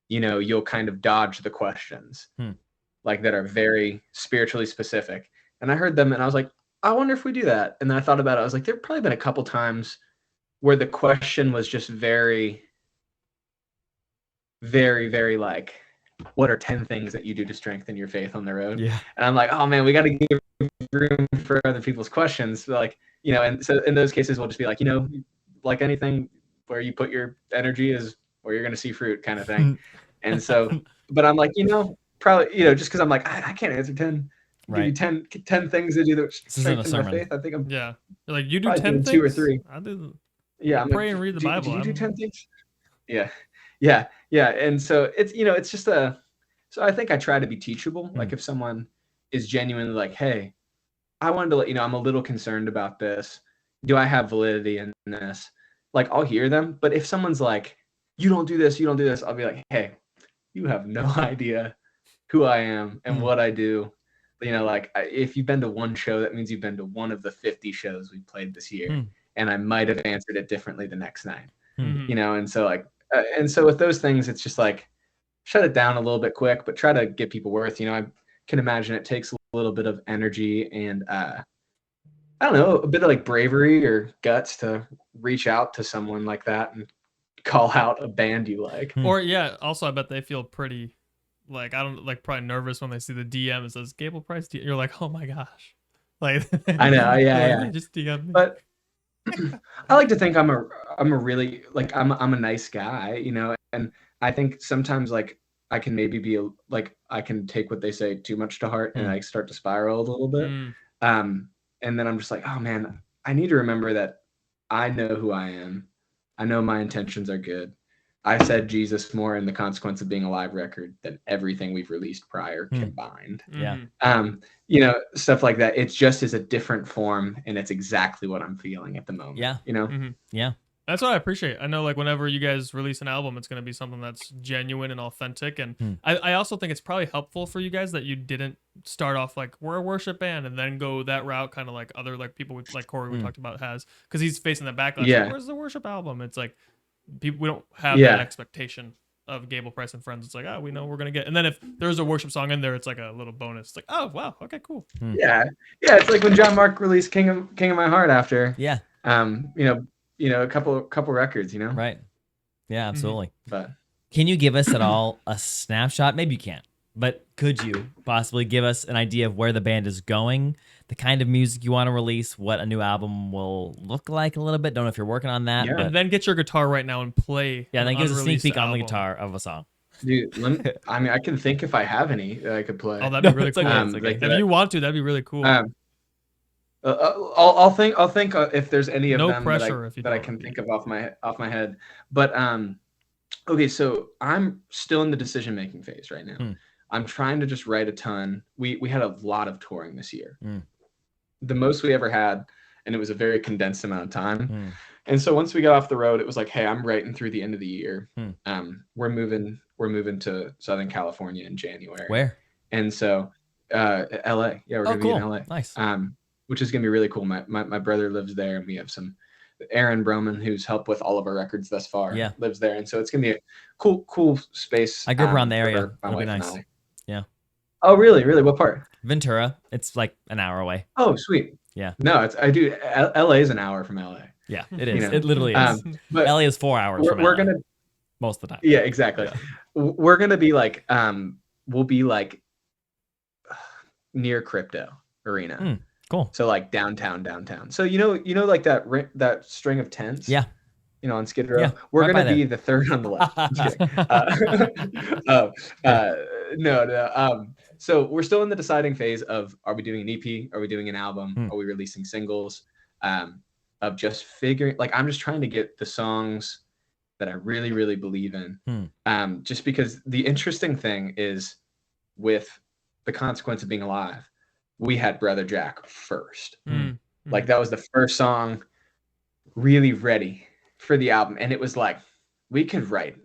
you'll kind of dodge the questions that are very spiritually specific. And I heard them and I was like, I wonder if we do that. And then I thought about it. I was like, there've probably been a couple times where the question was just very, very, very what are 10 things that you do to strengthen your faith on the road?
Yeah.
And I'm like, oh man, we got to give room for other people's questions. And so in those cases, we'll just be anything where you put your energy is where you're going to see fruit kind of thing. And so, but I'm probably, just because I'm I can't answer 10. Give you 10 things that do that strengthen my faith. I think I'm
You're you do 10 things?
2 or 3.
I do.
Yeah,
pray and read the Bible.
Did you do 10 things? Yeah. And so it's it's just so I think I try to be teachable. If someone is genuinely hey, I wanted to let you know I'm a little concerned about this. Do I have validity in this? I'll hear them. But if someone's you don't do this, I'll be hey, you have no idea who I am and what I do. If you've been to one show, that means you've been to one of the 50 shows we played this year, and I might have answered it differently the next night. And so and so with those things, it's just shut it down a little bit quick, but try to get people worth. I can imagine it takes a little bit of energy and I don't know, a bit of bravery or guts to reach out to someone like that and call out a band you like.
Or also I bet they feel pretty probably nervous when they see the DM. It says Gable Price. You're oh my gosh.
I know. Yeah.
Just DM me.
But I like to think I'm a really I'm a nice guy, and I think sometimes I can maybe be like, I can take what they say too much to heart and I start to spiral a little bit. And then I'm just like, oh man, I need to remember that I know who I am. I know my intentions are good. I said Jesus more in the Consequence of Being Alive record than everything we've released prior combined.
Yeah.
You know, stuff like that. It just is a different form, and it's exactly what I'm feeling at the moment.
Yeah.
You know?
Yeah.
That's what I appreciate. I know, like, whenever you guys release an album, it's going to be something that's genuine and authentic. And I also think it's probably helpful for you guys that you didn't start off like, we're a worship band, and then go that route, kind of like other like people like Corey we talked about has, because he's facing the backlash.
Yeah.
Like, where's the worship album? It's like, people, we don't have that expectation of Gable Price and Friends. It's like, oh, we know we're going to get. And then if there's a worship song in there, it's like a little bonus. It's like, oh, wow. Okay, cool.
Yeah. Yeah. It's like when John Mark released King of My Heart after.
Yeah.
You know, a couple records, you know?
Right. Yeah, absolutely.
But
can you give us at all a snapshot? Maybe you can't, but could you possibly give us an idea of where the band is going, the kind of music you want to release, what a new album will look like a little bit? Don't know if you're working on that.
Yeah.
But
And then get your guitar right now and play.
yeah, then give us a sneak
unreleased
peek on the
album.
guitar of a song.
dude, I mean, I can think if I have any that I could play.
Oh, that'd be really
It's
cool.
okay, it's okay.
If you want to, that'd be really cool.
I'll think if there's any of
No
them
pressure if you
that I
don't.
can think of off my head. But okay, so I'm still in the decision making phase right now. I'm trying to just write a ton. We had a lot of touring this year, the most we ever had, and it was a very condensed amount of time. And so once we got off the road, it was like, hey, I'm writing through the end of the year. We're moving to Southern California in January.
Where?
And so LA. Yeah, we're gonna be in LA.
Nice.
Which is gonna be really cool. My brother lives there, and we have some Aaron Broman, who's helped with all of our records thus far, lives there, and so it's gonna be a cool space.
I grew up around the area.
My
It'll be
wife and
nice.
I.
Yeah.
Oh, really? What part?
Ventura. It's like an hour away.
Oh, sweet.
Yeah.
No, I do. LA is an hour from LA.
Yeah, it is.
You know,
It literally is.
but
LA is 4 hours from
we're
LA
gonna.
most of the time.
Yeah, exactly. We're gonna be like, we'll be like near Crypto Arena.
Cool.
So like downtown. So you know like that string of tents.
Yeah.
You know, on Skid Row.
Yeah,
We're
right by
gonna be the third on the left. Just kidding. No. So we're still in the deciding phase of, are we doing an EP? Are we doing an album? Are we releasing singles? Of just figuring, like, I'm just trying to get the songs that I really, really believe in. Just because the interesting thing is, with The Consequence of Being Alive, we had Brother Jack first. Like, that was the first song really ready for the album. And it was like, we could write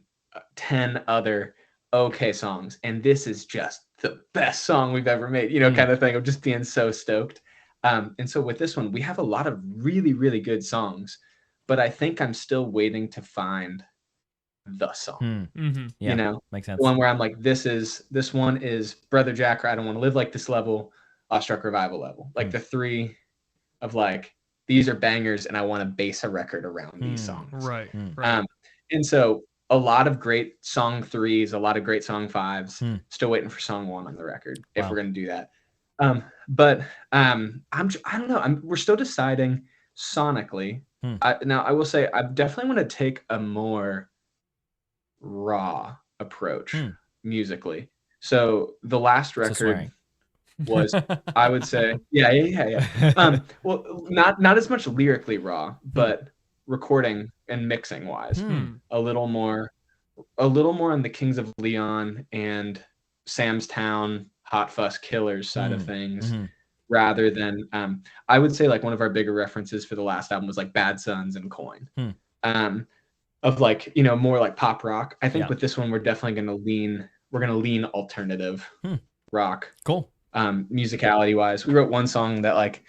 10 other okay songs, and this is just the best song we've ever made, you know, kind of thing, of just being so stoked. And so with this one, we have a lot of really, really good songs, but I think I'm still waiting to find the song.
Yeah,
you know,
makes sense.
The one where I'm like, this one is Brother Jack, or I Don't Want to Live Like This level, Awestruck Revival level. Like the three of like, these are bangers, and I want to base a record around these songs.
Right.
And so a lot of great song threes, a lot of great song fives, still waiting for song one on the record, if we're going to do that. But I don't know. We're still deciding sonically. Now I will say, I definitely want to take a more raw approach musically. So the last record was, I would say, yeah. Well, not as much lyrically raw, but recording and mixing wise, a little more on the Kings of Leon and Sam's Town, Hot Fuss Killers side of things, rather than I would say, like, one of our bigger references for the last album was like Bad Sons and Coin, of like, you know, more like pop rock. I think with this one we're definitely gonna lean alternative rock.
Cool.
Musicality wise, we wrote one song that like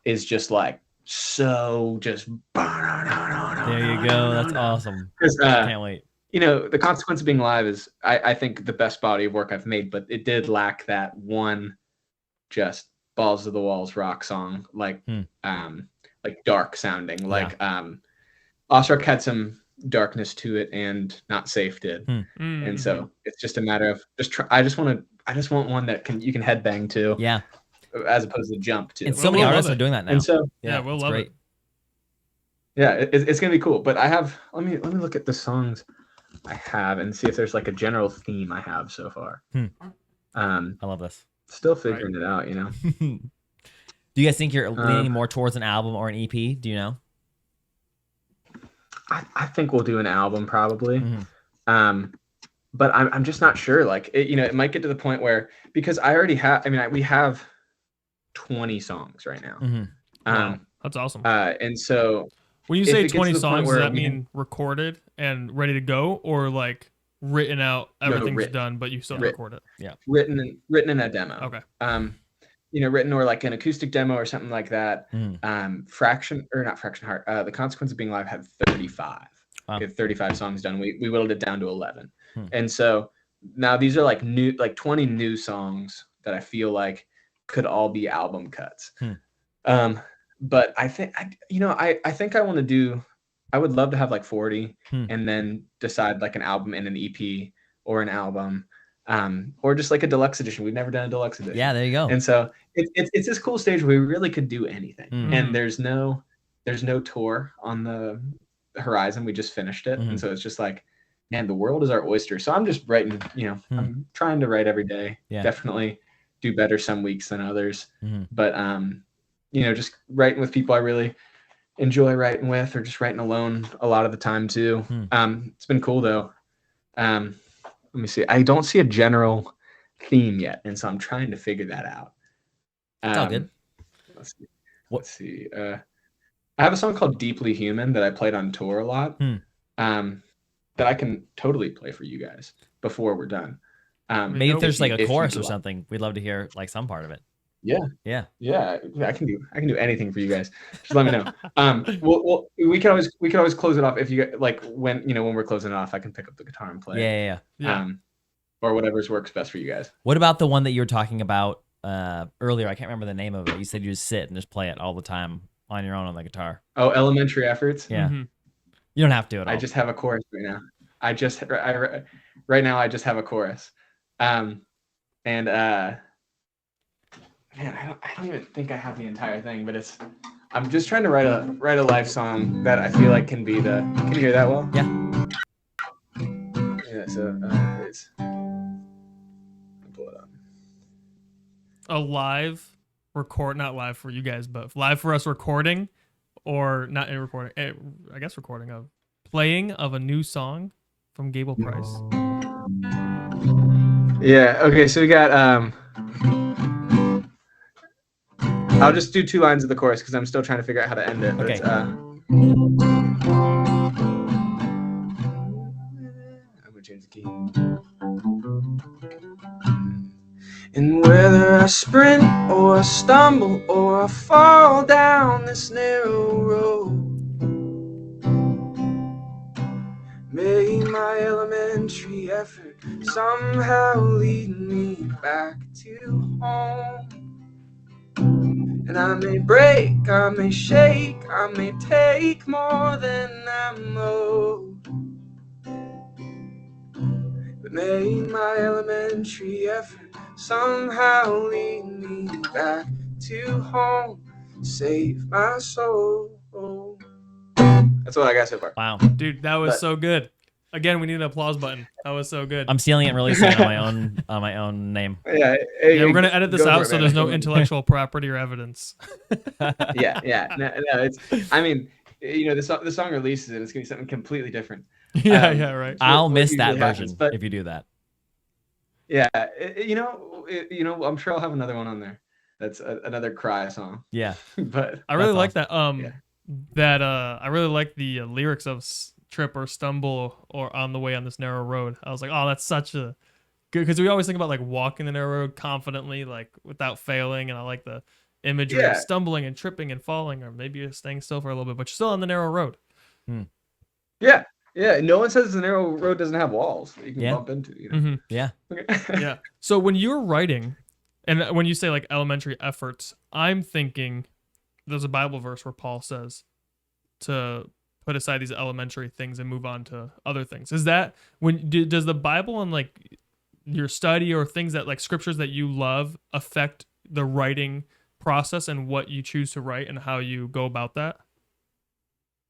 is just like so just
there you go. That's awesome. Can't wait.
You know, The Consequence of Being Alive is, I think, the best body of work I've made, but it did lack that one just balls to the walls rock song, like dark sounding. Like Awestruck had some darkness to it, and Not Safe did. And so it's just a matter of I just want one that you can headbang to.
Yeah.
As opposed to jump to.
And so many artists are doing that now.
And so
we'll love it.
yeah, it's gonna be cool. But I have let me look at the songs. I have and see if there's like a general theme I have so far.
I love this.
Still figuring it out, you know.
Do you guys think you're leaning more towards an album or an EP? Do you know?
I think we'll do an album probably. But I'm just not sure. Like, it might get to the point where, because I already have, we have 20 songs right now.
Wow, that's awesome.
And so
when you say 20 songs, does that mean recorded and ready to go, or like written out, everything's done, but you still record it?
Yeah. Written in a demo.
Okay.
Written or like an acoustic demo or something like that. Fraction Heart. The Consequence of Being Alive had 35. Wow. We had 35 songs done. We whittled it down to 11. And so now these are like 20 new songs that I feel like could all be album cuts. But I think, I think I want to do, I would love to have like 40 and then decide like an album and an EP or an album, or just like a deluxe edition. We've never done a deluxe edition.
Yeah, there you go.
And so it's this cool stage where we really could do anything. And there's no tour on the horizon. We just finished it. And so it's just like, man, the world is our oyster. So I'm just writing, I'm trying to write every day. Yeah. Definitely do better some weeks than others. But, just writing with people I really enjoy writing with, or just writing alone a lot of the time too. It's been cool though. Let me see. I don't see a general theme yet. And so I'm trying to figure that out.
It's all good.
Let's see. I have a song called Deeply Human that I played on tour a lot. That I can totally play for you guys before we're done.
Maybe if there's like a chorus or something, we'd love to hear like some part of it.
Yeah. I can do anything for you guys. Just let me know. We can always close it off if you like when we're closing it off. I can pick up the guitar and play.
Yeah.
Or whatever's works best for you guys.
What about the one that you were talking about earlier? I can't remember the name of it. You said you just sit and just play it all the time on your own on the guitar.
Oh, Elementary Efforts.
Yeah. You don't have to at all.
I just have a chorus right now. Right now I just have a chorus. Man, I don't even think I have the entire thing, but I'm just trying to write a life song that I feel like can you hear that well?
Yeah.
So it's, I'll pull it up.
A live not live for you guys, but live for us recording, or not a recording, I guess recording of playing of a new song from Gable Price.
Yeah. Okay. So we got I'll just do 2 lines of the chorus because I'm still trying to figure out how to end it. But
okay.
I'm gonna change the key. And whether I sprint or I stumble or I fall down this narrow road, may my elementary effort somehow lead me back to home. And I may break, I may shake, I may take more than I'm owed, but may my elementary effort somehow lead me back to home, save my soul. That's what I got so far.
Wow,
dude, that was so good. Again, we need an applause button. That was so good.
I'm stealing it and releasing it on my own name.
Yeah,
we're gonna edit this out so there's no intellectual property or evidence.
Yeah. No, it's. I mean, the song releases and it's gonna be something completely different.
Yeah, right.
I'll miss that version if you do that.
Yeah, I'm sure I'll have another one on there. That's another cry song.
Yeah,
but
I really like that. I really like the lyrics of trip or stumble or on the way on this narrow road. I was like, oh, that's such a good, because we always think about like walking the narrow road confidently, like without failing, and I like the imagery of stumbling and tripping and falling, or maybe you're staying still for a little bit, but you're still on the narrow road.
Yeah. No one says the narrow road doesn't have walls that you can bump into.
Yeah.
Yeah. So when you're writing, and when you say like elementary efforts, I'm thinking there's a Bible verse where Paul says to put aside these elementary things and move on to other things. Is that does the Bible and like your study or things that like scriptures that you love affect the writing process and what you choose to write and how you go about that?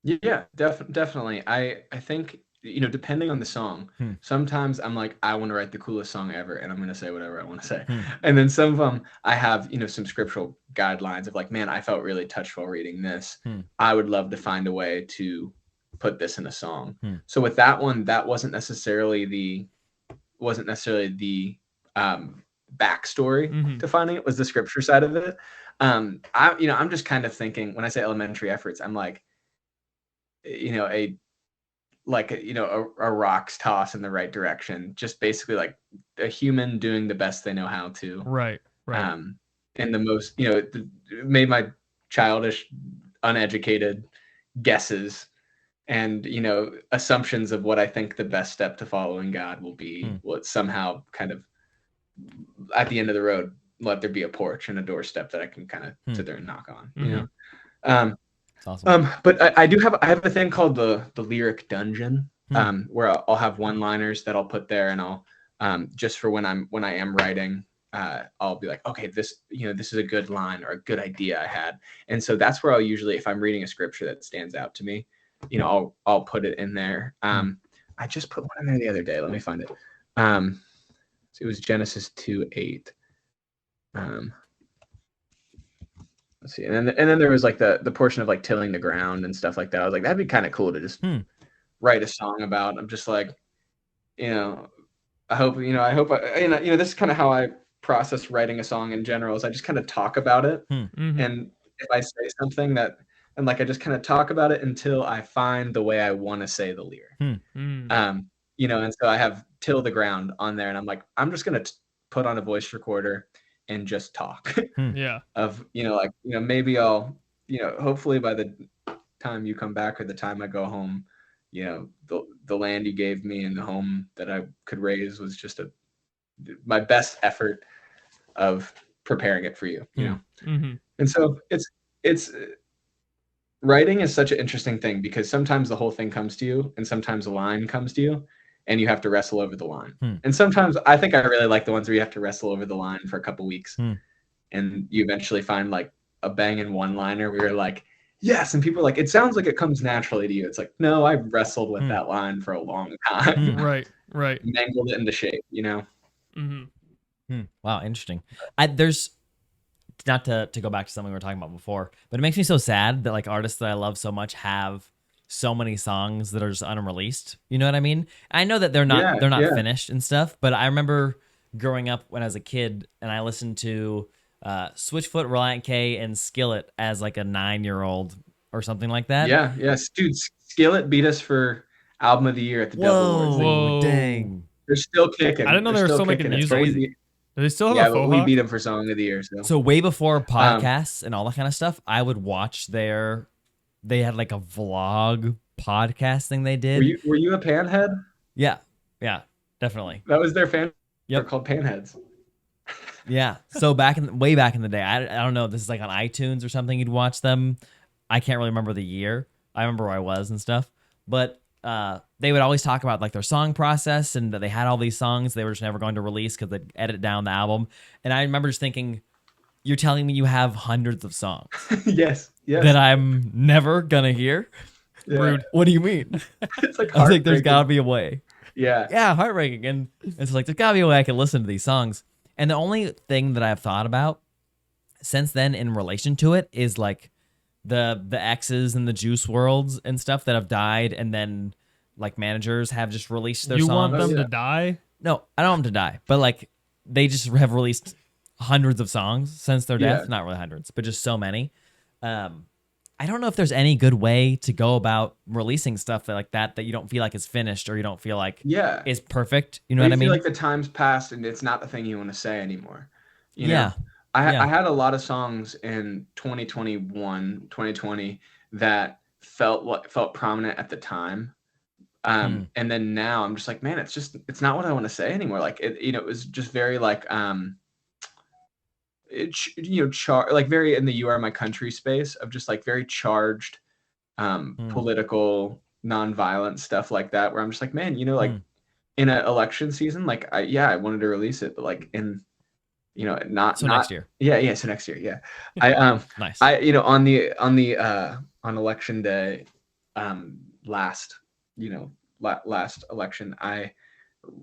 Yeah, definitely. I think depending on the song, sometimes I'm like, I want to write the coolest song ever, and I'm going to say whatever I want to say. And then some of them, I have, some scriptural guidelines of like, man, I felt really touched while reading this. I would love to find a way to put this in a song. So with that one, that wasn't necessarily the backstory to finding it, was the scripture side of it. I'm just kind of thinking, when I say elementary efforts, I'm like, a rock's toss in the right direction, just basically like a human doing the best they know how to.
Right.
And the most, made my childish, uneducated guesses and, assumptions of what I think the best step to following God will be, what somehow kind of at the end of the road, let there be a porch and a doorstep that I can kind of sit there and knock on,
That's awesome.
But I have a thing called the lyric dungeon, where I'll have one-liners that I'll put there, and I'll just for when I am writing, I'll be like, okay, this is a good line or a good idea I had, and so that's where I'll usually, if I'm reading a scripture that stands out to me, I'll put it in there. I just put one in there the other day. Let me find it. So it was Genesis 2:8. Let's see, and then there was like the portion of like tilling the ground and stuff like that. I was like, that'd be kind of cool to just write a song about. I'm just like, I hope this is kind of how I process writing a song in general, is I just kind of talk about it, and if I say something that, and like I just kind of talk about it until I find the way I want to say the lyric. And so I have till the ground on there, and I'm like, I'm just gonna put on a voice recorder and just talk. Of maybe I'll hopefully by the time you come back or the time I go home, the land you gave me and the home that I could raise was just my best effort of preparing it for you. And so it's writing is such an interesting thing, because sometimes the whole thing comes to you and sometimes a line comes to you and you have to wrestle over the line. And sometimes I think I really like the ones where you have to wrestle over the line for a couple weeks and you eventually find like a banging one-liner where you're like, yes, and people are like, it sounds like it comes naturally to you. It's like, no, I wrestled with that line for a long time.
Right.
Mangled it into shape,
Wow, interesting. There's not to go back to something we were talking about before, but it makes me so sad that like artists that I love so much have so many songs that are just unreleased. You know what I mean? I know that they're not finished and stuff, but I remember growing up when I was a kid and I listened to Switchfoot, Reliant K, and Skillet as like a 9-year-old or something like that.
Yeah, dude, Skillet beat us for album of the year at the Dove Awards.
Whoa, dang!
They're still kicking.
I didn't know they were still making music. Do they still have a faux
we beat them for song of the year.
So way before podcasts and all that kind of stuff, I would watch they had like a vlog podcast thing they did.
Were you a Panhead?
Yeah, definitely.
That was their fan. They're called Panheads.
Yeah. So way back in the day, I don't know. This is like on iTunes or something. You'd watch them. I can't really remember the year. I remember where I was and stuff. But they would always talk about like their song process and that they had all these songs they were just never going to release because they'd edit down the album. And I remember just thinking, you're telling me you have hundreds of songs
yes
that I'm never gonna hear?
Yeah.
Rude. What do you mean?
It's like
I was like, there's gotta be a way.
Yeah,
heartbreaking. And it's like, there's gotta be a way I can listen to these songs. And the only thing that I've thought about since then in relation to it is like the X's and the Juice Worlds and stuff that have died, and then like managers have just released their songs.
You want them to die?
No, I don't want them to die, but like they just have released hundreds of songs since their death. Not really hundreds, but just so many. I don't know if there's any good way to go about releasing stuff like that you don't feel like is finished or you don't feel like is perfect. You know what I mean?
Feel like the time's passed and it's not the thing you want to say anymore. You know? I had a lot of songs in 2020 that felt prominent at the time. And then now I'm just like, man, it's not what I want to say anymore. Like it was just very like, like very in the "You Are My Country" space of just like very charged, political, nonviolent stuff like that. Where I'm just like, man, like in an election season, like I wanted to release it, but like in, not
next year.
Yeah. So next year, yeah. I
nice.
On election day, last, last election, I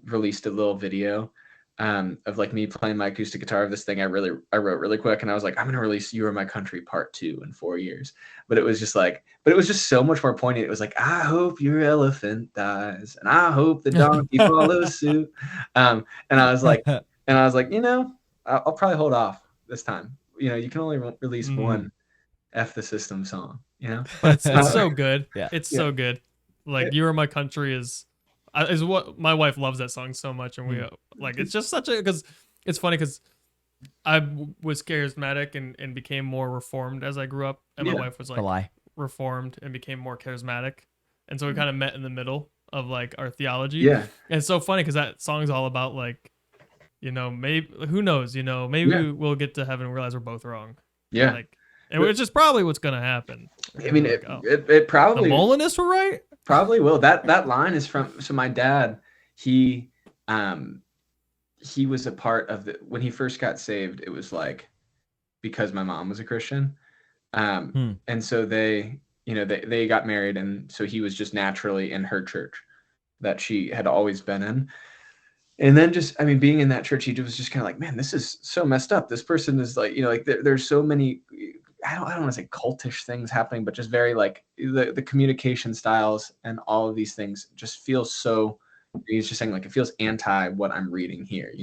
released a little video of like me playing my acoustic guitar of this thing I wrote really quick, and I was like, I'm gonna release "You Are My Country" Part 2 in 4 years. But it was just so much more poignant. It was like, I hope your elephant dies, and I hope the donkey follows suit. And I was like, I'll probably hold off this time. You can only release one F the System song.
But it's so good.
Yeah.
It's so good. Like "You Are My Country" is what my wife loves that song so much, and we like it's just such a because it's funny because I was charismatic and became more reformed as I grew up, and my wife was like reformed and became more charismatic, and so we kind of met in the middle of like our theology.
Yeah,
and it's so funny because that song's all about like, maybe who knows, maybe we'll get to heaven and realize we're both wrong.
Yeah,
like, and which is probably what's gonna happen.
I mean, it probably
the Molinists were right.
Probably will. That line is from my dad. He was a part of when he first got saved. It was like because my mom was a Christian, and so they got married, and so he was just naturally in her church that she had always been in. And then being in that church, he was just kind of like, man, this is so messed up. This person is like, there's so many. I don't want to say cultish things happening, but just very like the communication styles and all of these things just feel so. He's just saying like it feels anti what I'm reading here,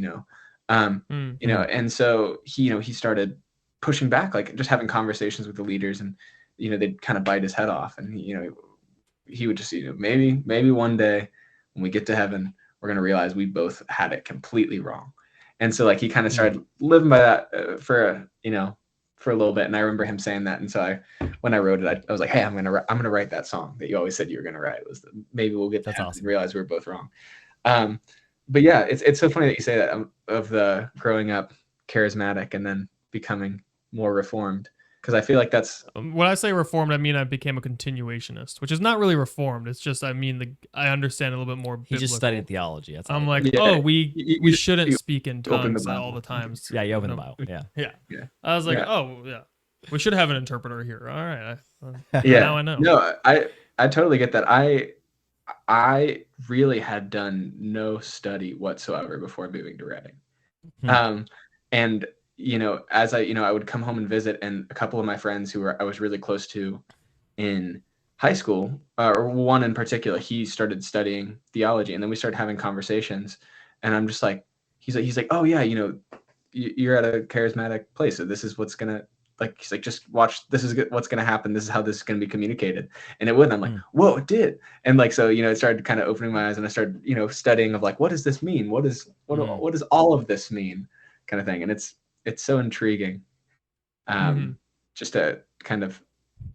and so he started pushing back, like just having conversations with the leaders, and they'd kind of bite his head off, and he would just maybe one day when we get to heaven we're gonna realize we both had it completely wrong, and so like he kind of started living by that for a little bit. And I remember him saying that. And so when I wrote it, I was like, hey, I'm going to write that song that you always said you were going to write. It was maybe we'll get to heaven and realize we were both wrong. But yeah, it's so funny that you say that of the growing up charismatic and then becoming more reformed. Cause I feel like that's
when I say reformed, I mean, I became a continuationist, which is not really reformed. It's just, I understand a little bit more.
He just studied theology. That's
I'm like, we shouldn't speak in tongues all the times.
Yeah. You open the Bible. Yeah.
I was like, we should have an interpreter here. All right.
Now
I know.
No, I totally get that. I really had done no study whatsoever before moving to Reading. And as I would come home and visit, and a couple of my friends who I was really close to in high school, or one in particular, he started studying theology, and then we started having conversations, and I'm just like, he's like, oh yeah, you're at a charismatic place, so this is what's gonna, like, he's like, just watch, this is what's gonna happen, this is how this is gonna be communicated, and it wouldn't. I'm like, whoa, it did, and like, so it started kind of opening my eyes, and I started studying of like, what does this mean? What does all of this mean, kind of thing, and it's so intriguing, just to kind of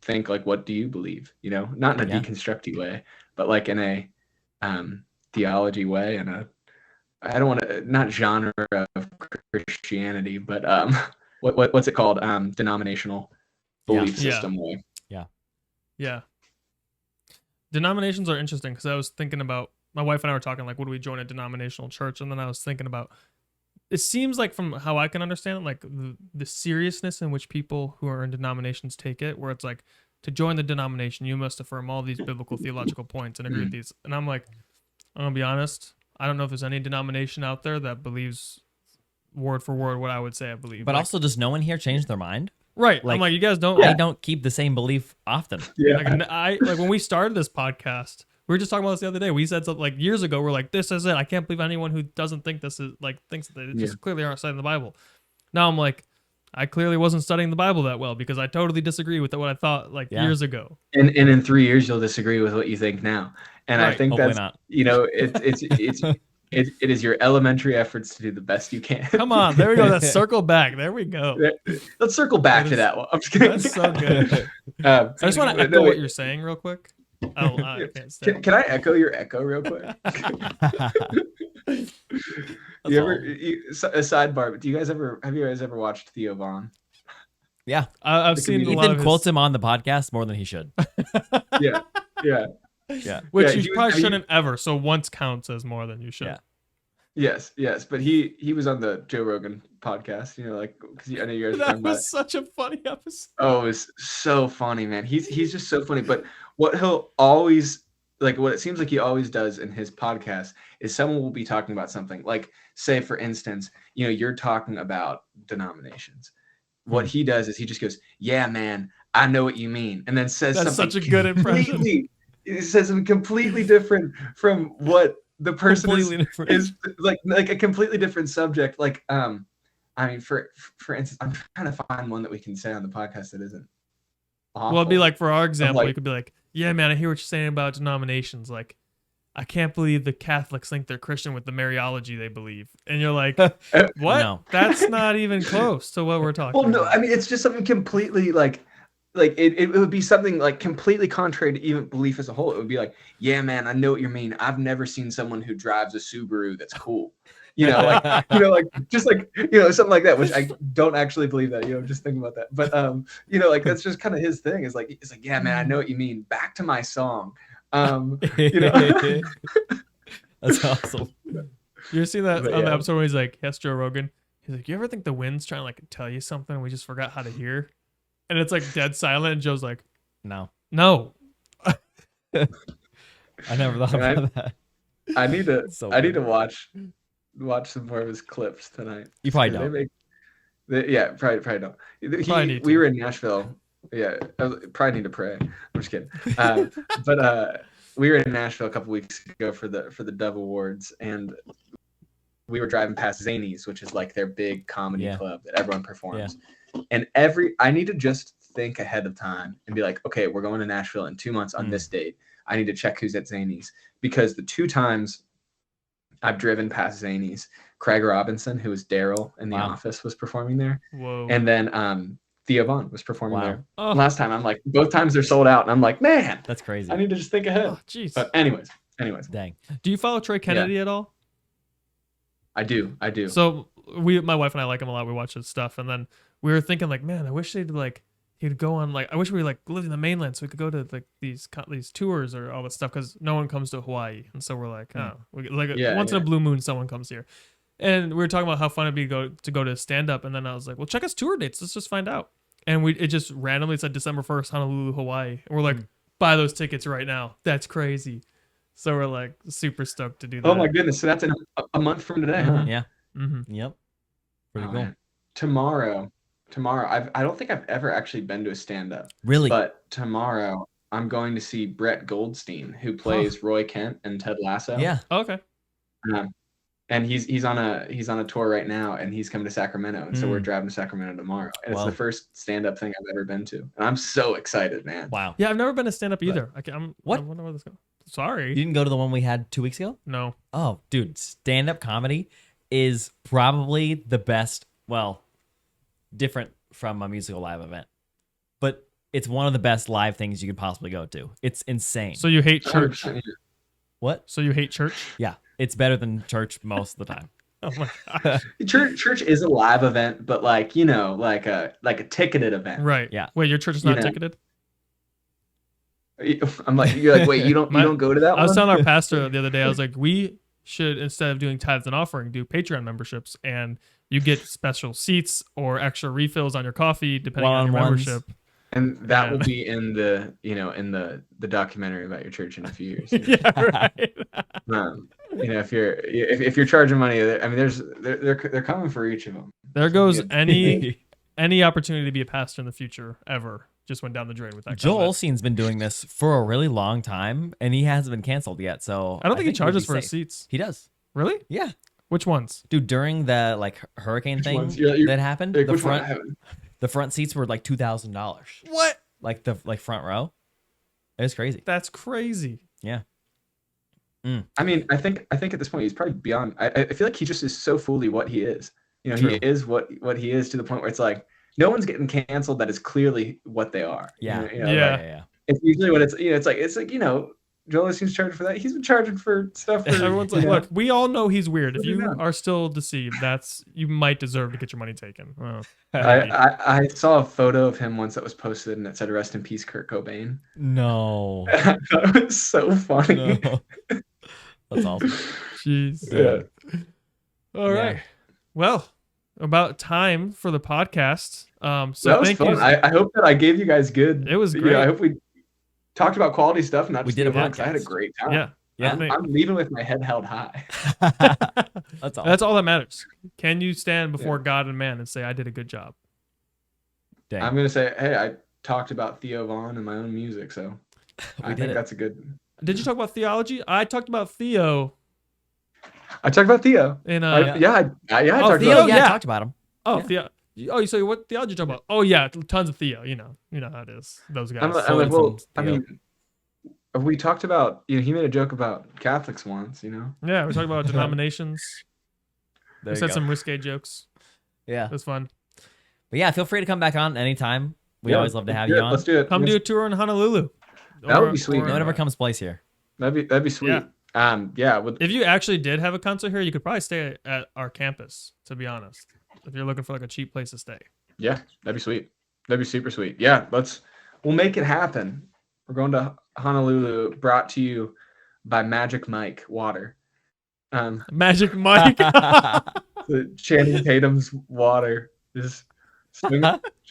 think like, what do you believe? Not in a deconstructy way, but like in a theology way, and I don't want to, not genre of Christianity, but what's it called? Denominational belief system way.
Yeah. Denominations are interesting because I was thinking about, my wife and I were talking like, would we join a denominational church? And then I was thinking about, it seems like from how I can understand it, like the seriousness in which people who are in denominations take it, where it's like, to join the denomination, you must affirm all these biblical theological points and agree with these. And I'm like, I'm going to be honest, I don't know if there's any denomination out there that believes word for word what I would say I believe.
But also, does no one here change their mind?
Right. I'm like, you guys don't.
I don't keep the same belief often.
Yeah.
Like when we started this podcast, we were just talking about this the other day. We said something like years ago, we're like, this is it. I can't believe anyone who doesn't think this is like, thinks that they just clearly aren't studying the Bible. Now I'm like, I clearly wasn't studying the Bible that well because I totally disagree with what I thought like years ago.
And in 3 years, you'll disagree with what you think now. And
right.
I think
hopefully
that's, it is your elementary efforts to do the best you can.
Come on. There we go. Let's circle back. There we go.
Let's circle back to that one. I'm just kidding.
That's so good. I just want to echo what you're saying real quick. I can't stand
Can I echo your echo real quick? A sidebar, but have you guys ever watched Theo Vaughn?
Yeah.
I've seen
Ethan quotes him on the podcast more than he should.
Yeah.
Which you probably shouldn't ever. So once counts as more than you should.
Yeah. Yes. But he was on the Joe Rogan podcast, because I know you guys.
That was such a funny episode.
Oh, it was so funny, man. He's just so funny. But what he'll always like what it seems like he always does in his podcast is someone will be talking about something like, say, for instance, you're talking about denominations. What he does is he just goes, yeah, man, I know what you mean. And then says
That's
something
such a good impression.
It says something completely different from what the person is like a completely different subject. Like, I mean, for instance, I'm trying to find one that we can say on the podcast that isn't awful.
Well, it'd be like, for our example, you could be like, yeah, man, I hear what you're saying about denominations. Like, I can't believe the Catholics think they're Christian with the Mariology they believe. And you're like, what? No. That's not even close to what we're talking about.
Well, no, I mean, it's just something completely like it would be something like completely contrary to even belief as a whole. It would be like, yeah, man, I know what you mean. I've never seen someone who drives a Subaru that's cool. Like just like, something like that, which I don't actually believe that, just thinking about that. But, like, that's just kind of his thing. It's like, yeah, man, I know what you mean. Back to my song.
That's awesome.
You ever see that on the episode where he's like, yes, Joe Rogan. He's like, you ever think the wind's trying to like tell you something and we just forgot how to hear? And it's like dead silent. And Joe's like, no.
I never thought about that.
I need to watch some more of his clips tonight.
You probably don't.
Probably don't. We were in Nashville. Yeah, probably need to pray. I'm just kidding. But we were in Nashville a couple weeks ago for the Dove Awards, and we were driving past Zanies, which is like their big comedy club that everyone performs. Yeah. And I need to just think ahead of time and be like, okay, we're going to Nashville in 2 months on this date. I need to check who's at Zanies, because the 2 times I've driven past Zanies, Craig Robinson, who was Daryl in The Office, was performing there.
Whoa.
And then Theo Vaughn was performing there. Oh. Last time, I'm like, both times they're sold out, and I'm like, man,
that's crazy.
I need to just think ahead.
Oh, jeez.
But anyways.
Dang.
Do you follow Trey Kennedy at all?
I do.
So my wife and I like him a lot. We watch his stuff, and then we were thinking like, man, I wish he'd go on I wish we like lived in the mainland so we could go to like these tours or all that stuff, because no one comes to Hawaii, and so we're like, once in a blue moon someone comes here. And we were talking about how fun it'd be to go to stand up, and then I was like, well, check his tour dates. Let's just find out. And it just randomly said December 1st, Honolulu, Hawaii. And we're like, buy those tickets right now. That's crazy. So we're like super stoked to do that.
Oh my goodness. So that's in a month from today, huh?
Yeah.
Mm-hmm.
Yep. Pretty cool.
Man. Tomorrow, I don't think I've ever actually been to a stand-up.
Really?
But tomorrow, I'm going to see Brett Goldstein, who plays Roy Kent and Ted Lasso.
Yeah.
Oh, okay.
And he's on a tour right now, and he's coming to Sacramento, and so we're driving to Sacramento tomorrow. And it's the first stand-up thing I've ever been to, and I'm so excited, man.
Wow.
Yeah, I've never been to stand-up either.
What?
I wonder where this goes. Sorry.
You didn't go to the one we had 2 weeks ago?
No.
Oh, dude, stand-up comedy is probably the best. Well, different from a musical live event, but it's one of the best live things you could possibly go to. It's insane.
So you hate church?
What?
So you hate church?
Yeah, it's better than church most of the time.
Oh my gosh.
Church is a live event, but like a ticketed event.
Right.
Yeah.
Wait, your church is not ticketed?
I'm like, you're like, wait, you don't go to that one?
I was telling our pastor the other day, I was like, we should, instead of doing tithes and offering, do Patreon memberships, and you get special seats or extra refills on your coffee depending on your membership.
And that will be in the the documentary about your church in a few years.
Yeah, right.
If you're charging money, I mean, they're coming for each of them.
There goes any opportunity to be a pastor in the future ever. Just went down the drain with that.
Joel Osteen's been doing this for a really long time, and he hasn't been canceled yet. So
I don't think he charges for his seats.
He does.
Really?
Yeah.
Which ones?
Dude, during the hurricane thing that happened, the front seats were like $2,000.
What?
Like the front row. It was crazy.
That's crazy.
Yeah.
I mean, I think at this point he's probably beyond. I feel like he just is so fully what he is. True. He is what he is, to the point where it's like, no one's getting canceled that is clearly what they are.
Yeah.
Yeah.
It's usually when it's like Joel Osteen's charging for that. He's been charging for stuff.
Everyone's like, look, we all know he's weird. If you are still deceived, you might deserve to get your money taken. Oh.
I saw a photo of him once that was posted, and it said, "Rest in peace, Kurt Cobain."
No.
That was so funny.
No. That's awesome.
Jeez.
Yeah.
All right. Well, about time for the podcast. So
that was
thank
fun.
you.
I hope that I gave you guys good.
It was great.
I hope we talked about quality stuff, not
We
just
did a
the events. I had a
podcast.
great time.
Yeah.
Yeah.
I'm leaving with my head held high.
That's all.
That's all that matters. Can you stand before God and man and say, I did a good job?
Dang.
I'm gonna say, hey, I talked about Theo Vaughn and my own music, so I think that's a good.
Did you talk about theology? I talked about Theo.
I talked about Theo.
In
I talked
Theo,
about
yeah,
yeah.
I talked about him.
Oh,
Yeah.
Theo. Oh, you say what theology you talk about? Oh yeah, tons of Theo. You know how it is. Those guys.
I'm like,
Quoting
well,
some
I
Theo.
mean, we talked about, he made a joke about Catholics once,
Yeah, we're talking about denominations.
There
We
you
said
go.
some risque jokes.
Yeah.
It was fun.
But yeah, feel free to come back on anytime. We always love to have you on.
Let's do it.
Come do a tour in Honolulu.
That would be sweet.
No one ever comes place here.
That'd be sweet.
If you actually did have a concert here, you could probably stay at our campus, to be honest. If you're looking for like a cheap place to stay.
Yeah, that'd be sweet. That'd be super sweet. Yeah, we'll make it happen. We're going to Honolulu, brought to you by Magic Mike Water.
Magic Mike.
The Channing Tatum's water just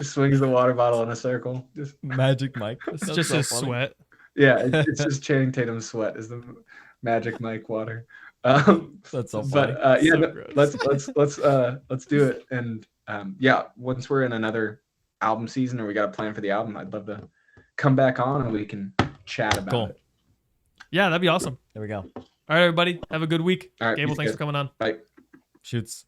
swings the water bottle in a circle.
Magic Mike.
It's just his sweat.
Yeah, it's just Channing Tatum's sweat is the Magic Mike water.
That's so funny.
But yeah,
So
let's do it. And once we're in another album season or we got a plan for the album, I'd love to come back on and we can chat about it.
Yeah, that'd be awesome.
There we go.
All right, everybody. Have a good week.
All right,
Gable,
peace,
thanks
guys.
for coming on.
Bye.
Shoots.